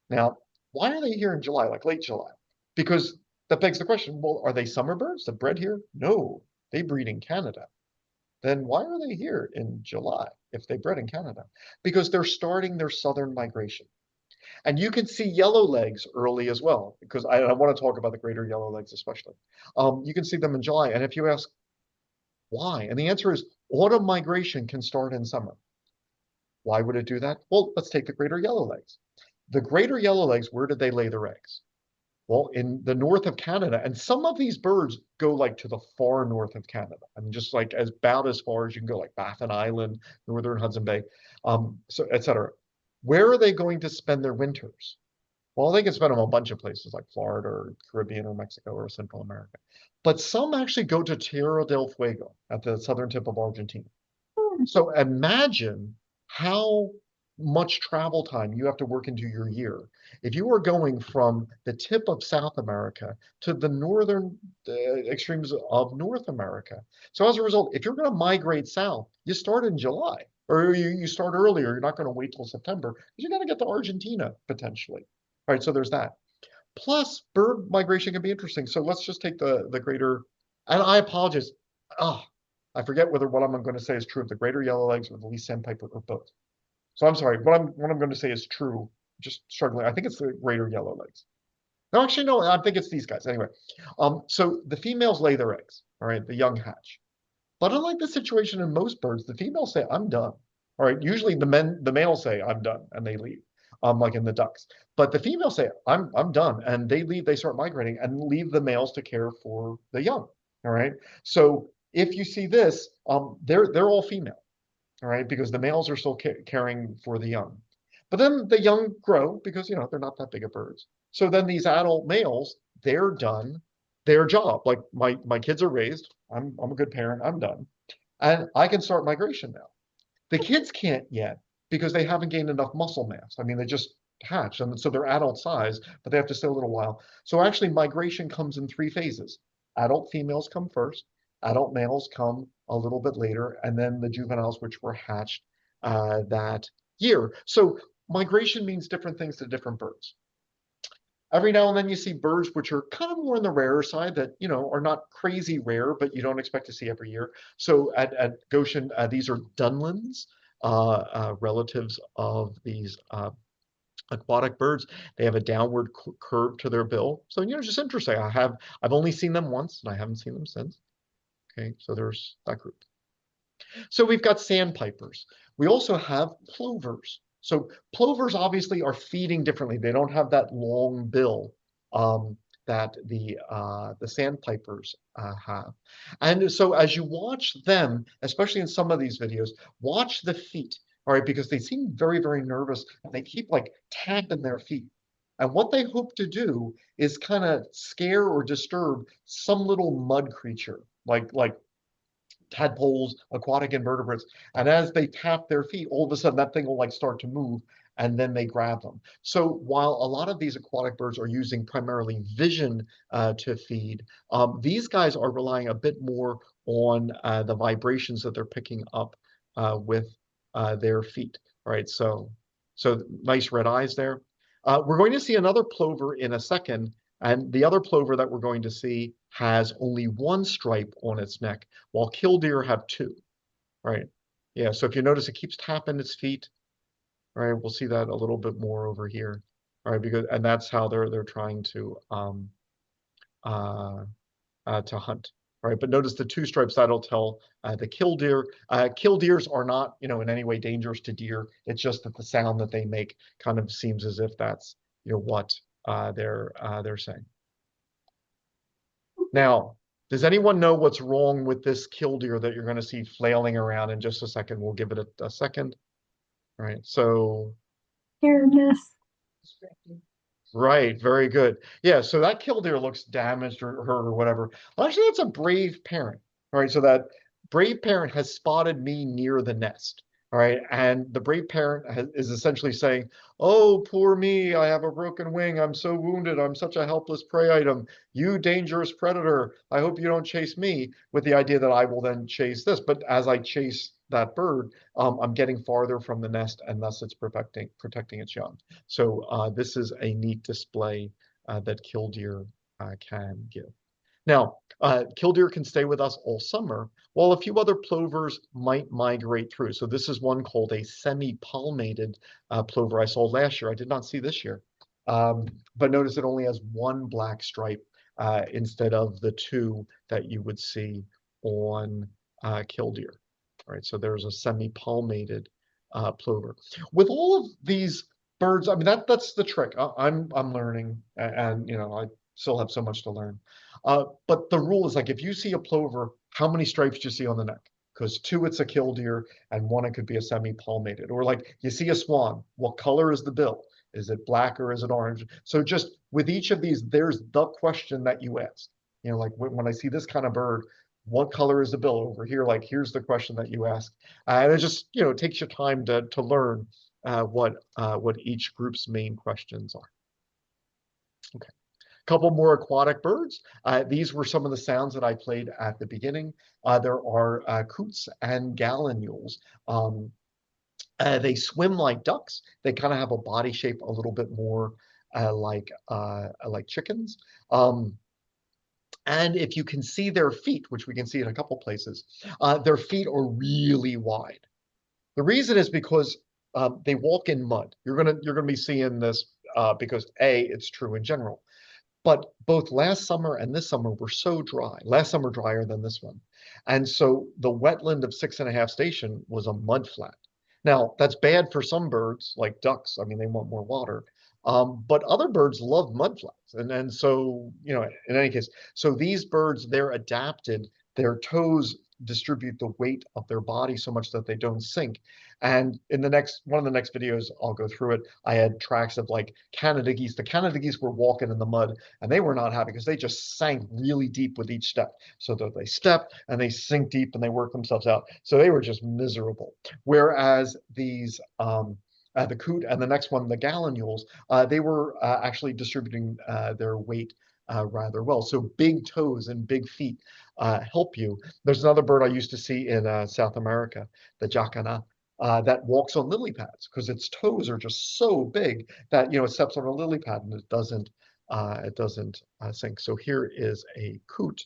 Now, why are they here in July, like late July? Because that begs the question, well, are they summer birds that bred here? No, they breed in Canada. Then why are they here in July if they bred in Canada? Because they're starting their southern migration. And you can see yellow legs early as well, because I want to talk about the greater yellow legs especially. You can see them in July. And if you ask why, and the answer is autumn migration can start in summer. Why would it do that? Well, let's take the greater yellow legs. The greater yellow legs, where did they lay their eggs? Well, in the north of Canada, and some of these birds go like to the far north of Canada. I mean, just like about as far as you can go, like Baffin Island, northern Hudson Bay, so et cetera. Where are they going to spend their winters? Well, they can spend them a bunch of places like Florida or Caribbean or Mexico or Central America. But some actually go to Tierra del Fuego at the southern tip of Argentina. So imagine how much travel time you have to work into your year. If you are going from the tip of South America to the northern extremes of North America. So as a result, if you're going to migrate south, you start in July, or you start earlier. You're not going to wait till September because you got to get to Argentina potentially. All right, so there's that. Plus, bird migration can be interesting. So let's just take the greater, and I apologize. Oh, I forget whether what I'm going to say is true of the greater yellow legs or the least sandpiper or both. So I'm sorry. What I'm going to say is true. Just struggling. I think it's the greater yellow legs. No, actually, no. I think it's these guys. Anyway, so the females lay their eggs. all right, the young hatch. But unlike the situation in most birds, the females say, I'm done. All right. Usually the males say, I'm done, and they leave. Like in the ducks. But the females say, I'm done. And they leave, they start migrating and leave the males to care for the young. All right. So if you see this, they're all female, all right, because the males are still caring for the young. But then the young grow because they're not that big of birds. So then these adult males, they're done their job. Like my kids are raised. I'm a good parent. I'm done, and I can start migration now. The kids can't yet because they haven't gained enough muscle mass. I mean, they just hatched, and so they're adult size, but they have to stay a little while. So actually, migration comes in three phases. Adult females come first, adult males come a little bit later, and then the juveniles, which were hatched that year. So migration means different things to different birds. Every now and then you see birds which are kind of more on the rarer side that, are not crazy rare, but you don't expect to see every year. So at Goshen, these are dunlins, relatives of these aquatic birds. They have a downward curve to their bill. So, just interesting. I've only seen them once and I haven't seen them since. Okay, so there's that group. So we've got sandpipers. We also have plovers. So plovers obviously are feeding differently. They don't have that long bill that the sandpipers have. And so as you watch them, especially in some of these videos, watch the feet, all right, because they seem very, very nervous and they keep like tapping their feet. And what they hope to do is kind of scare or disturb some little mud creature, like tadpoles, aquatic invertebrates. And as they tap their feet, all of a sudden that thing will like start to move and then they grab them. So while a lot of these aquatic birds are using primarily vision to feed, these guys are relying a bit more on the vibrations that they're picking up with their feet. All right, so nice red eyes there. We're going to see another plover in a second, and the other plover that we're going to see has only one stripe on its neck, while killdeer have two, right? Yeah, so if you notice, it keeps tapping its feet, right? We'll see that a little bit more over here, all right? And that's how they're trying uh, to hunt, right? But notice the two stripes, that'll tell the killdeer. Killdeers are not, in any way dangerous to deer. It's just that the sound that they make kind of seems as if that's, what they're saying. Now, does anyone know what's wrong with this killdeer that you're going to see flailing around in just a second? We'll give it a second. All right, so Fairness. right, very good. Yeah, so that killdeer looks damaged or hurt or whatever. Well, actually, that's a brave parent. All right, so that brave parent has spotted me near the nest. All right, and the brave parent is essentially saying, "Oh, poor me, I have a broken wing. I'm so wounded. I'm such a helpless prey item. You dangerous predator. I hope you don't chase me," with the idea that I will then chase this. But as I chase that bird, I'm getting farther from the nest, and thus it's protecting its young. So this is a neat display that killdeer can give. Now, killdeer can stay with us all summer, while a few other plovers might migrate through. So this is one called a semi-palmated plover I saw last year. I did not see this year. But notice it only has one black stripe instead of the two that you would see on killdeer. All right, so there's a semi-palmated plover. With all of these birds, I mean that's the trick. I'm learning, and I still have so much to learn. But the rule is like if you see a plover, how many stripes do you see on the neck? Because two, it's a killdeer, and one, it could be a semi-palmated. Or like you see a swan, what color is the bill? Is it black or is it orange? So just with each of these, there's the question that you ask. Like when I see this kind of bird, what color is the bill over here? Like here's the question that you ask, and it just it takes you time to learn what each group's main questions are. Okay. Couple more aquatic birds. These were some of the sounds that I played at the beginning. There are coots and gallinules. They swim like ducks. They kind of have a body shape a little bit more like chickens. And if you can see their feet, which we can see in a couple places, their feet are really wide. The reason is because they walk in mud. You're gonna be seeing this because A, it's true in general. But both last summer and this summer were so dry. Last summer drier than this one. And so the wetland of 6.5 Station was a mud flat. Now, that's bad for some birds, like ducks. I mean, they want more water. But other birds love mud flats. And so, in any case, so these birds, they're adapted. Their toes distribute the weight of their body so much that they don't sink. And in the next one of the next videos, I'll go through it. I had tracks of like Canada geese. The Canada geese were walking in the mud and they were not happy because they just sank really deep with each step. So that they step and they sink deep and they work themselves out. So they were just miserable. Whereas these the coot and the next one, the gallinules, they were actually distributing their weight rather well. So big toes and big feet help you. There's another bird I used to see in South America, the jacana, that walks on lily pads because its toes are just so big that it steps on a lily pad and it doesn't sink. So here is a coot,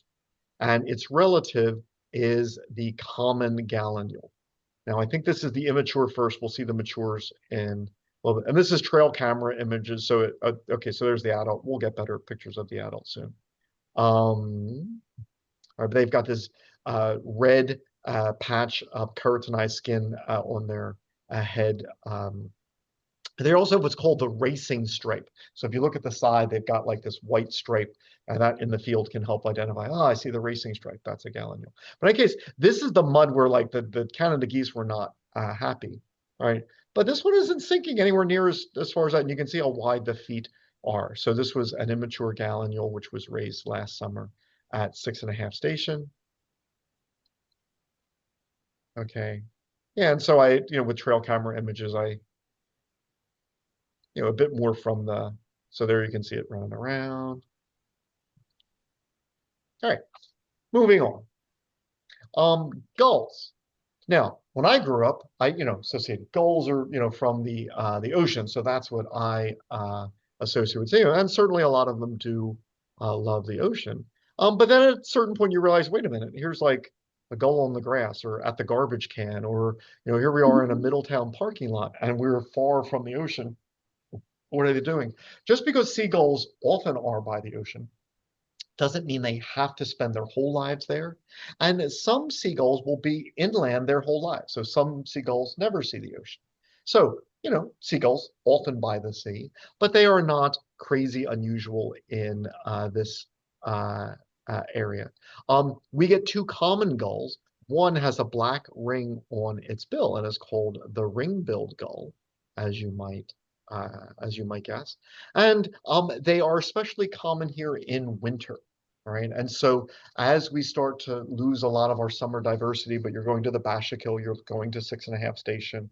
and its relative is the common gallinule. Now I think this is the immature first. We'll see the matures in well, and this is trail camera images. So okay, so there's the adult. We'll get better pictures of the adult soon. They've got this red patch of keratinized skin on their head. They also have what's called the racing stripe. So if you look at the side, they've got like this white stripe, and that in the field can help identify, oh, I see the racing stripe. That's a gallinule. But in any case, this is the mud where like the Canada geese were not happy, right? But this one isn't sinking anywhere near as far as that, and you can see how wide the feet are. So this was an immature gallinule, which was raised last summer at 6.5 Station. Okay. Yeah, and so with trail camera images, a bit more from so there you can see it running around. All right, moving on. Gulls. Now, when I grew up, I associated gulls are, from the ocean. So that's what I associate with sea. And certainly a lot of them do love the ocean. But then at a certain point you realize, wait a minute, here's like a gull on the grass or at the garbage can, or here we are in a Middletown parking lot and we're far from the ocean. What are they doing? Just because seagulls often are by the ocean doesn't mean they have to spend their whole lives there. And some seagulls will be inland their whole lives. So some seagulls never see the ocean. So, seagulls often by the sea, but they are not crazy unusual in this area. We get two common gulls. One has a black ring on its bill and is called the ring-billed gull, as you might guess. And they are especially common here in winter. All right. And so as we start to lose a lot of our summer diversity, but you're going to the Bashakil, you're going to 6.5 Station,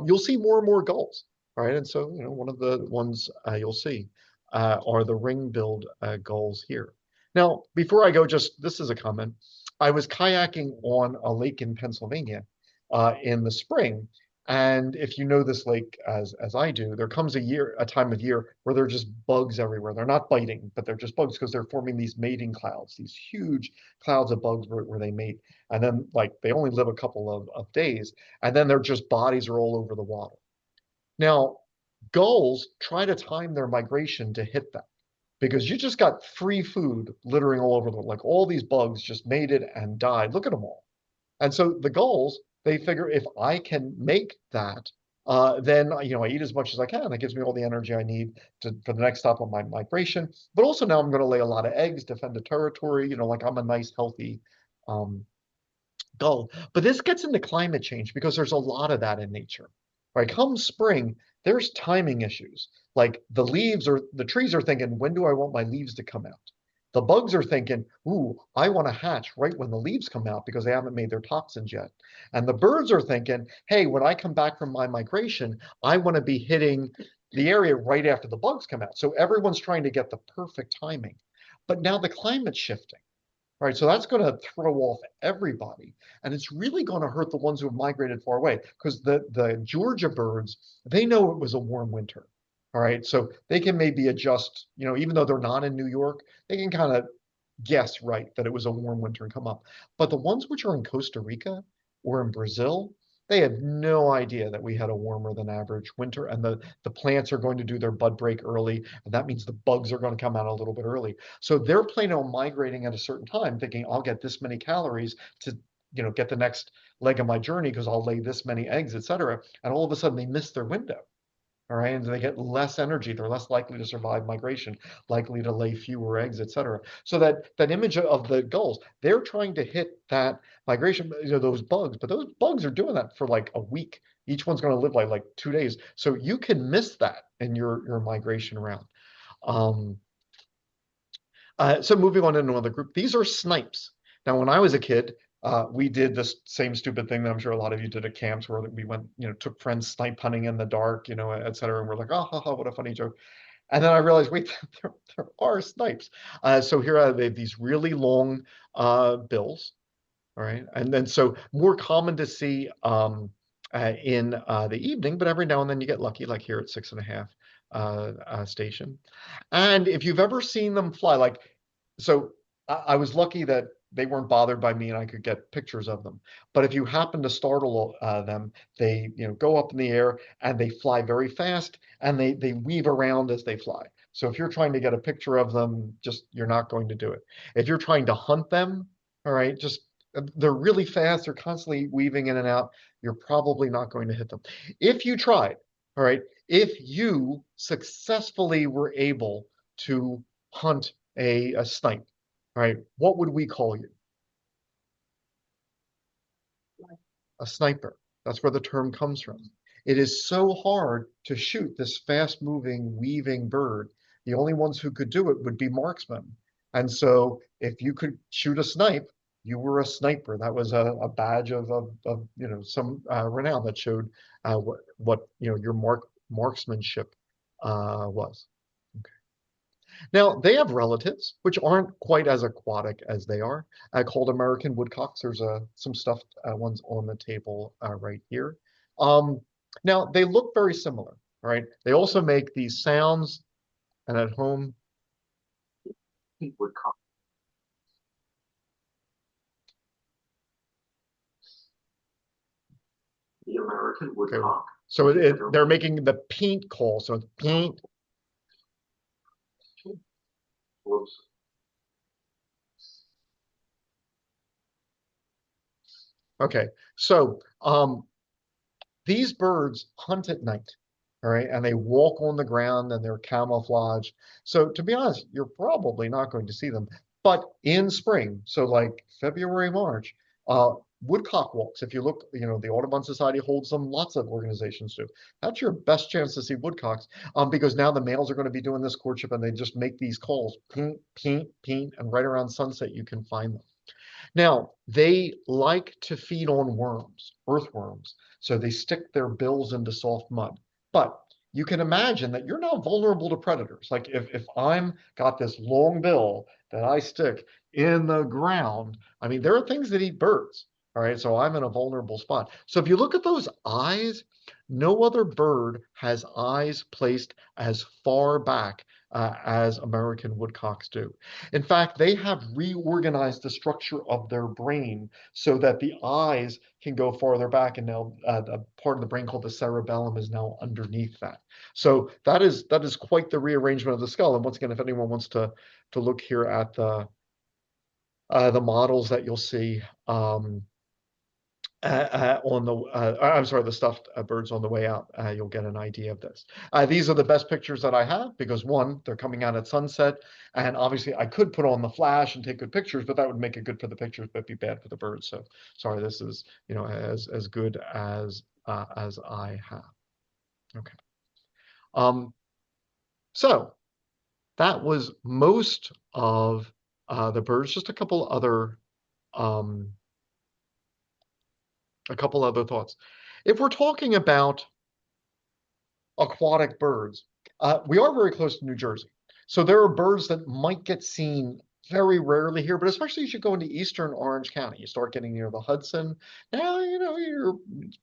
you'll see more and more gulls. All right. And so, one of the ones you'll see are the ring-billed gulls here. Now, before I go, this is a comment. I was kayaking on a lake in Pennsylvania in the spring, and if you know this lake as I do, there comes a time of year where there are just bugs everywhere. They're not biting, but they're just bugs because they're forming these mating clouds, these huge clouds of bugs where they mate. And then like they only live a couple of days, and then their just bodies are all over the water. Now, gulls try to time their migration to hit that because you just got free food littering all over like all these bugs just mated and died. Look at them all. And so the gulls, they figure if I can make that, then I eat as much as I can. That gives me all the energy I need for the next stop on my migration. But also now I'm going to lay a lot of eggs, defend the territory. Like I'm a nice, healthy um, gull. But this gets into climate change because there's a lot of that in nature. Right? Come spring, there's timing issues. Like the trees are thinking, when do I want my leaves to come out? The bugs are thinking, ooh, I want to hatch right when the leaves come out because they haven't made their toxins yet. And the birds are thinking, hey, when I come back from my migration, I want to be hitting the area right after the bugs come out. So everyone's trying to get the perfect timing. But now the climate's shifting. Right, so that's going to throw off everybody, and it's really going to hurt the ones who have migrated far away because the Georgia birds, they know it was a warm winter. All right, so they can maybe adjust, even though they're not in New York, they can kind of guess right that it was a warm winter and come up. But the ones which are in Costa Rica or in Brazil, They had no idea that we had a warmer than average winter, and the plants are going to do their bud break early, and that means the bugs are going to come out a little bit early. So they're planning on migrating at a certain time, thinking I'll get this many calories to, get the next leg of my journey because I'll lay this many eggs, etc. And all of a sudden they miss their window. All right, and they get less energy. They're less likely to survive migration, likely to lay fewer eggs, etc. So that image of the gulls, they're trying to hit that migration, those bugs, but those bugs are doing that for like a week. Each one's going to live like 2 days, so you can miss that in your migration route. Um, so moving on into another group, these are snipes. Now, when I was a kid, we did this same stupid thing that I'm sure a lot of you did at camps where we went, took friends snipe hunting in the dark, et cetera. And we're like, oh, ha, ha, what a funny joke. And then I realized, wait, there are snipes. So here are these really long bills. All right. And then so more common to see in the evening, but every now and then you get lucky, like here at 6.5 station. And if you've ever seen them fly, like, so I was lucky that they weren't bothered by me and I could get pictures of them. But if you happen to startle them, they, go up in the air and they fly very fast and they weave around as they fly. So if you're trying to get a picture of them, just you're not going to do it. If you're trying to hunt them, all right, just they're really fast. They're constantly weaving in and out. You're probably not going to hit them. If you tried, all right, if you successfully were able to hunt a snipe, all right, what would we call you? A sniper. That's where the term comes from. It is so hard to shoot this fast moving, weaving bird. The only ones who could do it would be marksmen. And so if you could shoot a snipe, you were a sniper. That was a badge of some renown that showed what your marksmanship was. Now, they have relatives, which aren't quite as aquatic as they are, called American woodcocks. There's some stuffed ones on the table right here. Um, Now, they look very similar, all right? They also make these sounds, and at home, Woodcock, the American okay. woodcock. So they're making the paint call. So it's paint. Whoops. Okay. So these birds hunt at night, all right, and they walk on the ground and they're camouflaged. So to be honest, you're probably not going to see them. But in spring, so like February, March, woodcock walks. If you look, the Audubon Society holds them. Lots of organizations do. That's your best chance to see woodcocks, because now the males are going to be doing this courtship, and they just make these calls, ping, ping, ping, and right around sunset you can find them. Now, they like to feed on worms, earthworms, so they stick their bills into soft mud. But you can imagine that you're now vulnerable to predators. Like if I'm got this long bill that I stick in the ground, I mean, there are things that eat birds. All right, so I'm in a vulnerable spot. So if you look at those eyes, no other bird has eyes placed as far back as American woodcocks do. In fact, they have reorganized the structure of their brain so that the eyes can go farther back, and now a part of the brain called the cerebellum is now underneath that. So that is quite the rearrangement of the skull. And once again, if anyone wants to look here at the models that you'll see on I'm sorry, the stuffed birds on the way out, you'll get an idea of this. These are the best pictures that I have because one, they're coming out at sunset, and obviously I could put on the flash and take good pictures, but that would make it good for the pictures, but be bad for the birds. So sorry, this is as good as I have. Okay. Um, so that was most of the birds. Just um, a couple other thoughts. If we're talking about aquatic birds. We are very close to New Jersey. So there are birds that might get seen very rarely here, but especially as you go into eastern Orange County, you start getting near the Hudson. Now, your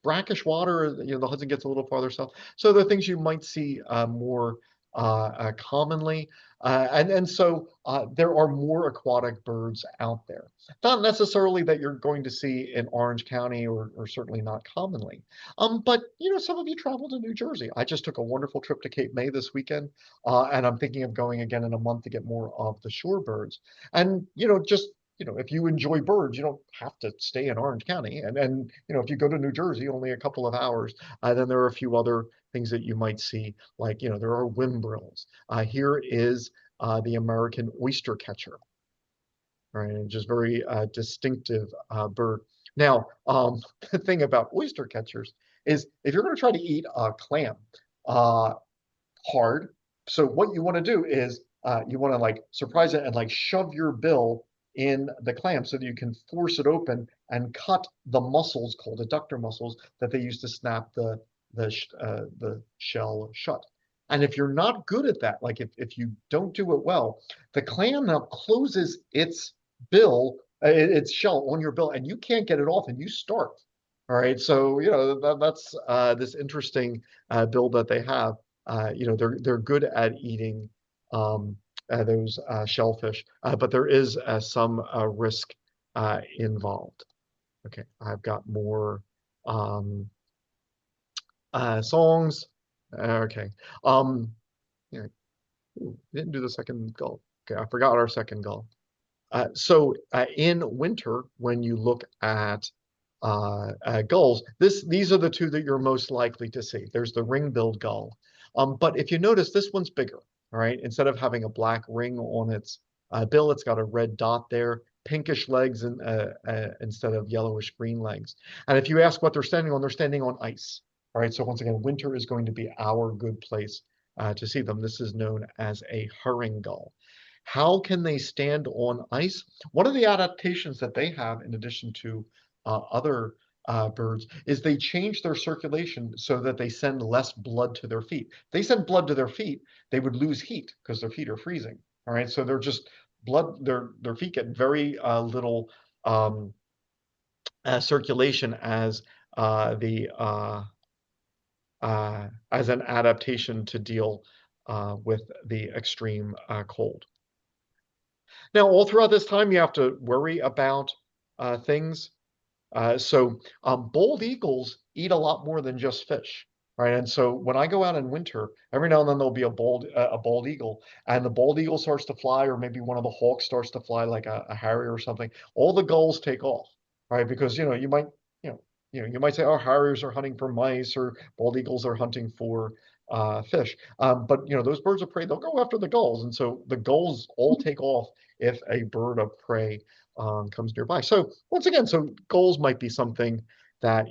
brackish water, the Hudson gets a little farther south. So there are things you might see more commonly. And so there are more aquatic birds out there. Not necessarily that you're going to see in Orange County or certainly not commonly. But some of you travel to New Jersey. I just took a wonderful trip to Cape May this weekend, and I'm thinking of going again in a month to get more of the shorebirds. And just if you enjoy birds, you don't have to stay in Orange County. And if you go to New Jersey, only a couple of hours, then there are a few other things that you might see, like there are whimbrels. Here is the American oyster catcher, right? And just very distinctive bird. Now, the thing about oyster catchers is if you're going to try to eat a clam, uh, hard. So what you want to do is you want to like surprise it and like shove your bill in the clam so that you can force it open and cut the muscles called adductor muscles that they use to snap the shell shut. And if you're not good at that, like if you don't do it well, the clam now closes its bill, its shell on your bill, and you can't get it off, and you starve. All right, so that's this interesting bill that they have. They're good at eating those shellfish, but there is some risk involved. Okay, I've got more um, songs. Okay, yeah, didn't do the second goal. Okay, I forgot our second goal. So in winter, when you look at gulls, these are the two that you're most likely to see. There's the ring-billed gull. But if you notice, this one's bigger, all right? Instead of having a black ring on its bill, it's got a red dot there, pinkish legs instead of yellowish green legs. And if you ask what they're standing on ice. All right, so once again, winter is going to be our good place to see them. This is known as a herring gull. How can they stand on ice? One of the adaptations that they have, in addition to other birds, is they change their circulation so that they send less blood to their feet. If they send blood to their feet, they would lose heat because their feet are freezing. All right, so they're just their feet get very little um, circulation the as an adaptation to deal with the extreme cold. Now, all throughout this time, you have to worry about things. So bald eagles eat a lot more than just fish, right? And so when I go out in winter, every now and then there'll be a bald eagle, and the bald eagle starts to fly, or maybe one of the hawks starts to fly, like a harrier or something. All the gulls take off, right? Because you might say, oh, harriers are hunting for mice, or bald eagles are hunting for fish. But those birds of prey, they'll go after the gulls, and so the gulls all take off if a bird of prey comes nearby. So once again, so goals might be something that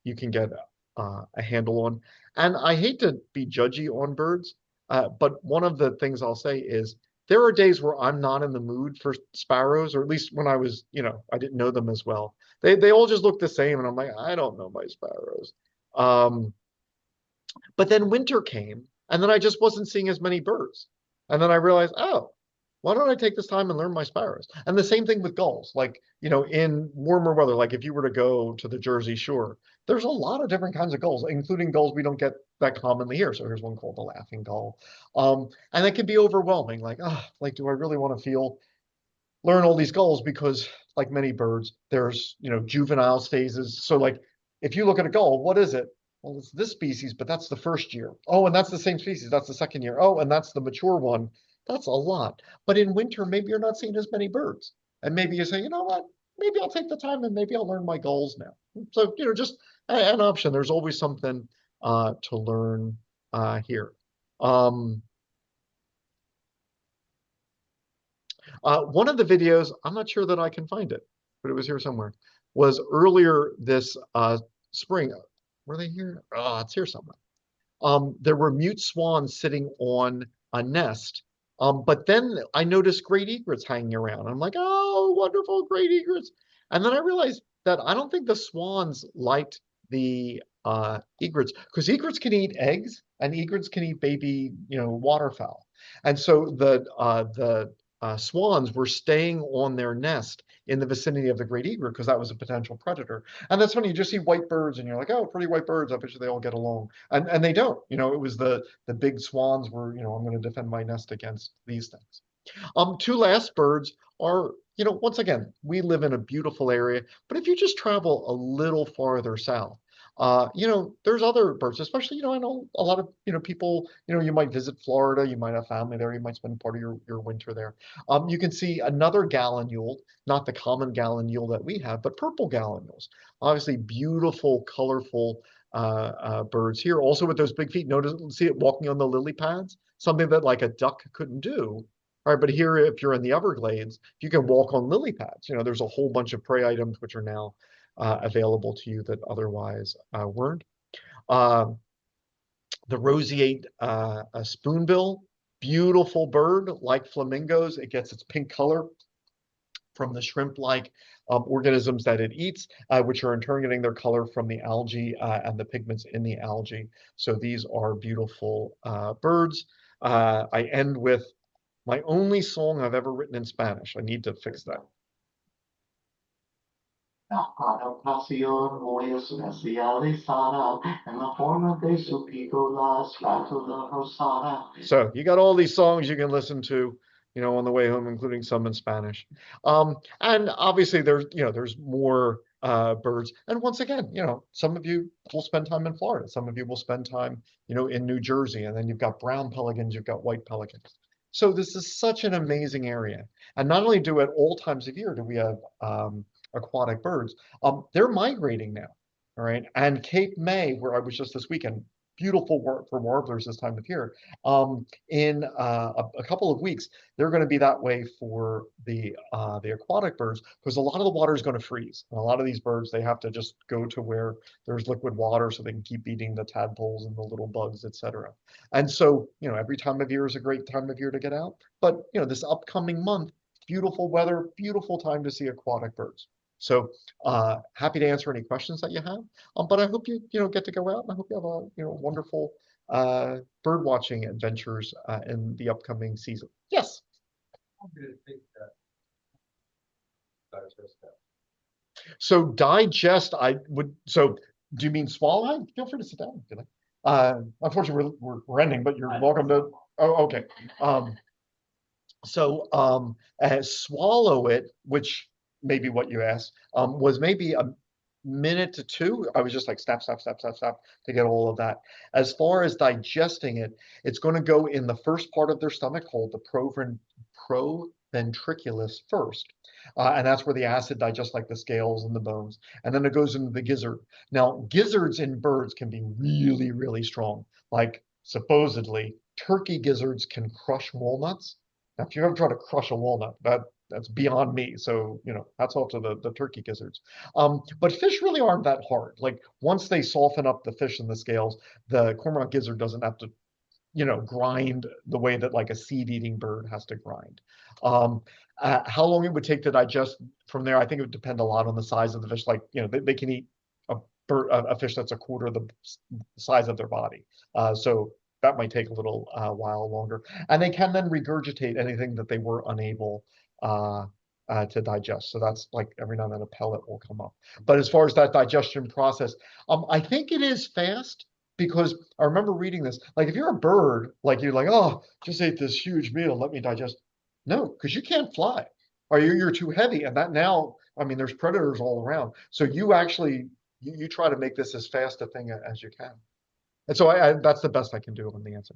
you can get a handle on. And I hate to be judgy on birds, but one of the things I'll say is there are days where I'm not in the mood for sparrows, or at least when I was, I didn't know them as well. They all just look the same, and I'm like, I don't know my sparrows. Um, but then winter came, and then I just wasn't seeing as many birds. And then I realized, oh, why don't I take this time and learn my sparrows? And the same thing with gulls. Like, in warmer weather, like if you were to go to the Jersey Shore, there's a lot of different kinds of gulls, including gulls we don't get that commonly here. So here's one called the laughing gull. And that can be overwhelming. Like, like, do I really want to learn all these gulls? Because like many birds, there's juvenile stages. So like if you look at a gull, what is it? Well, it's this species, but that's the first year. Oh, and that's the same species, that's the second year. Oh, and that's the mature one. That's a lot. But in winter, maybe you're not seeing as many birds, and maybe you say, you know what, maybe I'll take the time and maybe I'll learn my gulls now. So just an option. There's always something to learn here. um One of the videos, I'm not sure that I can find it, but it was here somewhere, was earlier this spring. Were they here? Oh, it's here somewhere. There were mute swans sitting on a nest. But then I noticed great egrets hanging around. I'm like, oh, wonderful, great egrets. And then I realized that I don't think the swans liked the egrets, because egrets can eat eggs and egrets can eat baby, waterfowl. And so the swans were staying on their nest in the vicinity of the great egret because that was a potential predator. And that's funny, you just see white birds and you're like, oh, pretty white birds, I bet you they all get along. And they don't. It was the big swans were, I'm going to defend my nest against these things. Two last birds are, once again, we live in a beautiful area, but if you just travel a little farther south, there's other birds, especially, I know a lot of, people, you might visit Florida, you might have family there, you might spend part of your winter there. You can see another gallinule, not the common gallinule that we have, but purple gallinules. Obviously, beautiful, colorful birds here. Also with those big feet, see it walking on the lily pads, something that like a duck couldn't do. All right, but here, if you're in the Everglades, you can walk on lily pads. There's a whole bunch of prey items which are now available to you that otherwise weren't. Uh, the roseate spoonbill, beautiful bird, like flamingos. It gets its pink color from the shrimp-like organisms that it eats, which are in turn getting their color from the algae and the pigments in the algae. So these are beautiful birds. I end with my only song I've ever written in Spanish. I need to fix that. Cada ocasión muy especializada en la forma de su pico la espátula rosada. So you got all these songs you can listen to, on the way home, including some in Spanish. And obviously there's more birds. And once again, some of you will spend time in Florida. Some of you will spend time, in New Jersey. And then you've got brown pelicans, you've got white pelicans. So this is such an amazing area. And not only do at all times of year do we have aquatic birds, they're migrating now. All right. And Cape May, where I was just this weekend, beautiful for warblers this time of year. In a couple of weeks, they're going to be that way for the aquatic birds because a lot of the water is going to freeze. And a lot of these birds, they have to just go to where there's liquid water so they can keep eating the tadpoles and the little bugs, etc. And so, every time of year is a great time of year to get out. But, this upcoming month, beautiful weather, beautiful time to see aquatic birds. So happy to answer any questions that you have. But I hope you get to go out, and I hope you have a wonderful bird watching adventures in the upcoming season. Yes. I'm going to take that. Digest that. So digest, I would. So do you mean swallow? Feel free to sit down. Unfortunately, we're ending, but you're welcome to. Oh, okay. Swallow it, which may be what you asked, was maybe a minute to two. I was just like stop to get all of that. As far as digesting it, it's going to go in the first part of their stomach called the proventriculus first. And that's where the acid digests like the scales and the bones. And then it goes into the gizzard. Now, gizzards in birds can be really, really strong. Like supposedly, turkey gizzards can crush walnuts. Now, if you ever try to crush a walnut, that's beyond me. So, hats off to the turkey gizzards. But fish really aren't that hard. Like once they soften up the fish and the scales, the cormorant gizzard doesn't have to, grind the way that like a seed-eating bird has to grind. How long it would take to digest from there, I think it would depend a lot on the size of the fish. Like, they can eat a fish that's a quarter of the size of their body. So that might take a little while longer. And they can then regurgitate anything that they were unable to digest. So that's like every now and then a pellet will come up. But as far as that digestion process, I think it is fast because I remember reading this. Like if you're a bird, like you're like, oh, just ate this huge meal, let me digest. No, because you can't fly, or you're too heavy. And that now, I mean, there's predators all around. So you actually you try to make this as fast a thing as you can. And so that's the best I can do on the answer.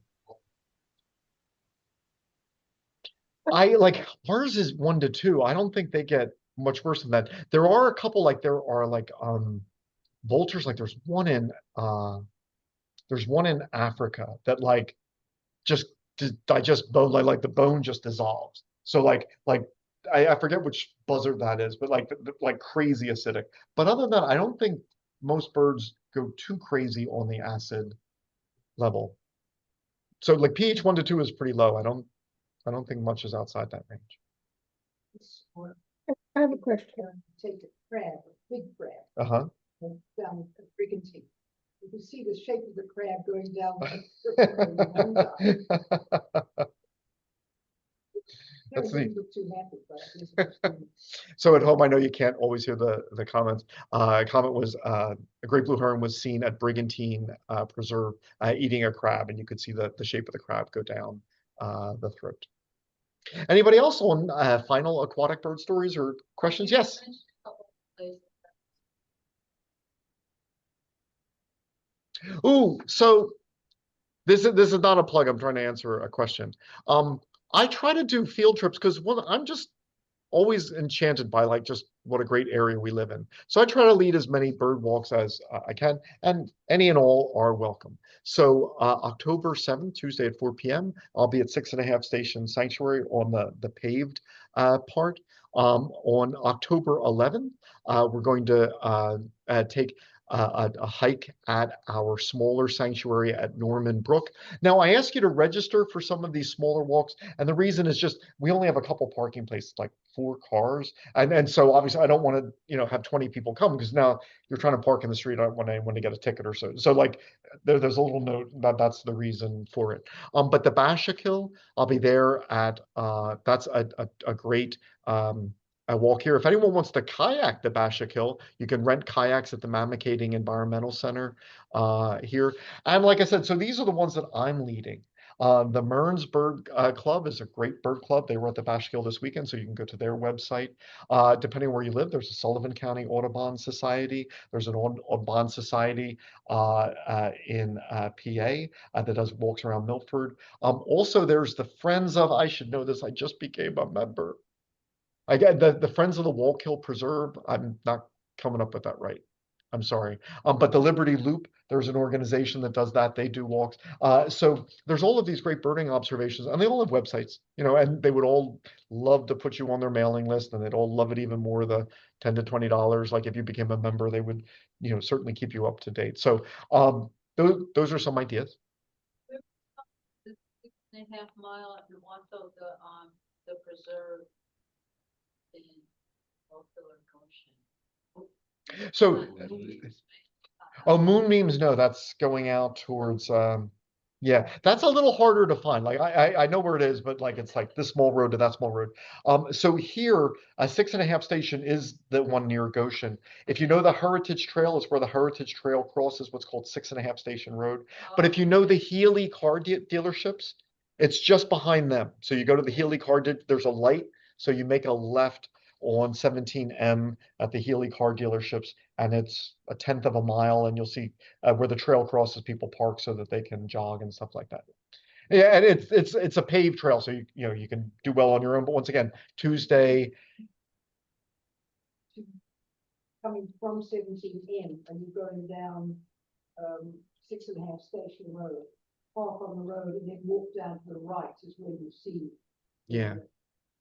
I like ours is 1 to 2. I don't think they get much worse than that. There are a couple like there are like vultures, like there's one in Africa that like just digest bone, like the bone just dissolves. So like I forget which buzzard that is, but like crazy acidic. But other than that, I don't think most birds go too crazy on the acid level. So like pH 1 to 2 is pretty low. I don't think much is outside that range. I have a question. Take a crab, a big crab. Uh-huh. Down a freaking teeth. You can see the shape of the crab going down. That's neat. Didn't look too happy, but I guess it was good. So at home, I know you can't always hear the comments. Comment was a great blue heron was seen at Brigantine Preserve eating a crab, and you could see the shape of the crab go down the throat. Anybody else on final aquatic bird stories or questions? Yes. Ooh, so this is not a plug. I'm trying to answer a question. I try to do field trips because I'm just always enchanted by like just what a great area we live in. So I try to lead as many bird walks as I can, and any and all are welcome. So October 7th, Tuesday at 4 p.m., I'll be at 6.5 Station Sanctuary on the paved part. On October 11th, we're going to take a hike at our smaller sanctuary at Norman Brook. Now, I ask you to register for some of these smaller walks, and the reason is just we only have a couple parking places, like 4 cars, and so obviously I don't want to have 20 people come because now you're trying to park in the street when I want to get a ticket or so. So like there's a little note that's the reason for it. But the Bashakil, I'll be there at that's a great I walk here. If anyone wants to kayak the Bashakil, you can rent kayaks at the Mamakating Environmental Center here. And like I said, so these are the ones that I'm leading. The Mearns Bird Club is a great bird club. They were at the Bashkill this weekend, so you can go to their website. Depending where you live, there's a Sullivan County Audubon Society. There's an Audubon Society in PA that does walks around Milford. Also, there's the Friends of, I should know this, I just became a member. I get the Friends of the Wallkill Preserve. I'm not coming up with that right. I'm sorry. But the Liberty Loop, there's an organization that does that. They do walks. So there's all of these great birding observations, and they all have websites, and they would all love to put you on their mailing list, and they'd all love it even more, the $10 to $20. Like if you became a member, they would, certainly keep you up to date. So those are some ideas. The 6.5 mile and also the preserve in Oakville Goshen. So, oh, moonbeams, no, that's going out towards, yeah, that's a little harder to find. Like I know where it is, but like it's like this small road to that small road. So here, a 6.5 Station is the one near Goshen. If you know the Heritage Trail is where the Heritage Trail crosses what's called 6.5 Station Road. But if you know the Healy car dealerships, it's just behind them. So you go to the Healy car, there's a light, so you make a left on 17M at the Healy car dealerships, and it's a 1/10 of a mile, and you'll see where the trail crosses, people park so that they can jog and stuff like that. Yeah, and it's a paved trail, so you can do well on your own. But once again, Tuesday. Coming from 17M, and you're going down 6.5 Station Road, park on the road, and then walk down to the right is where you see. Yeah.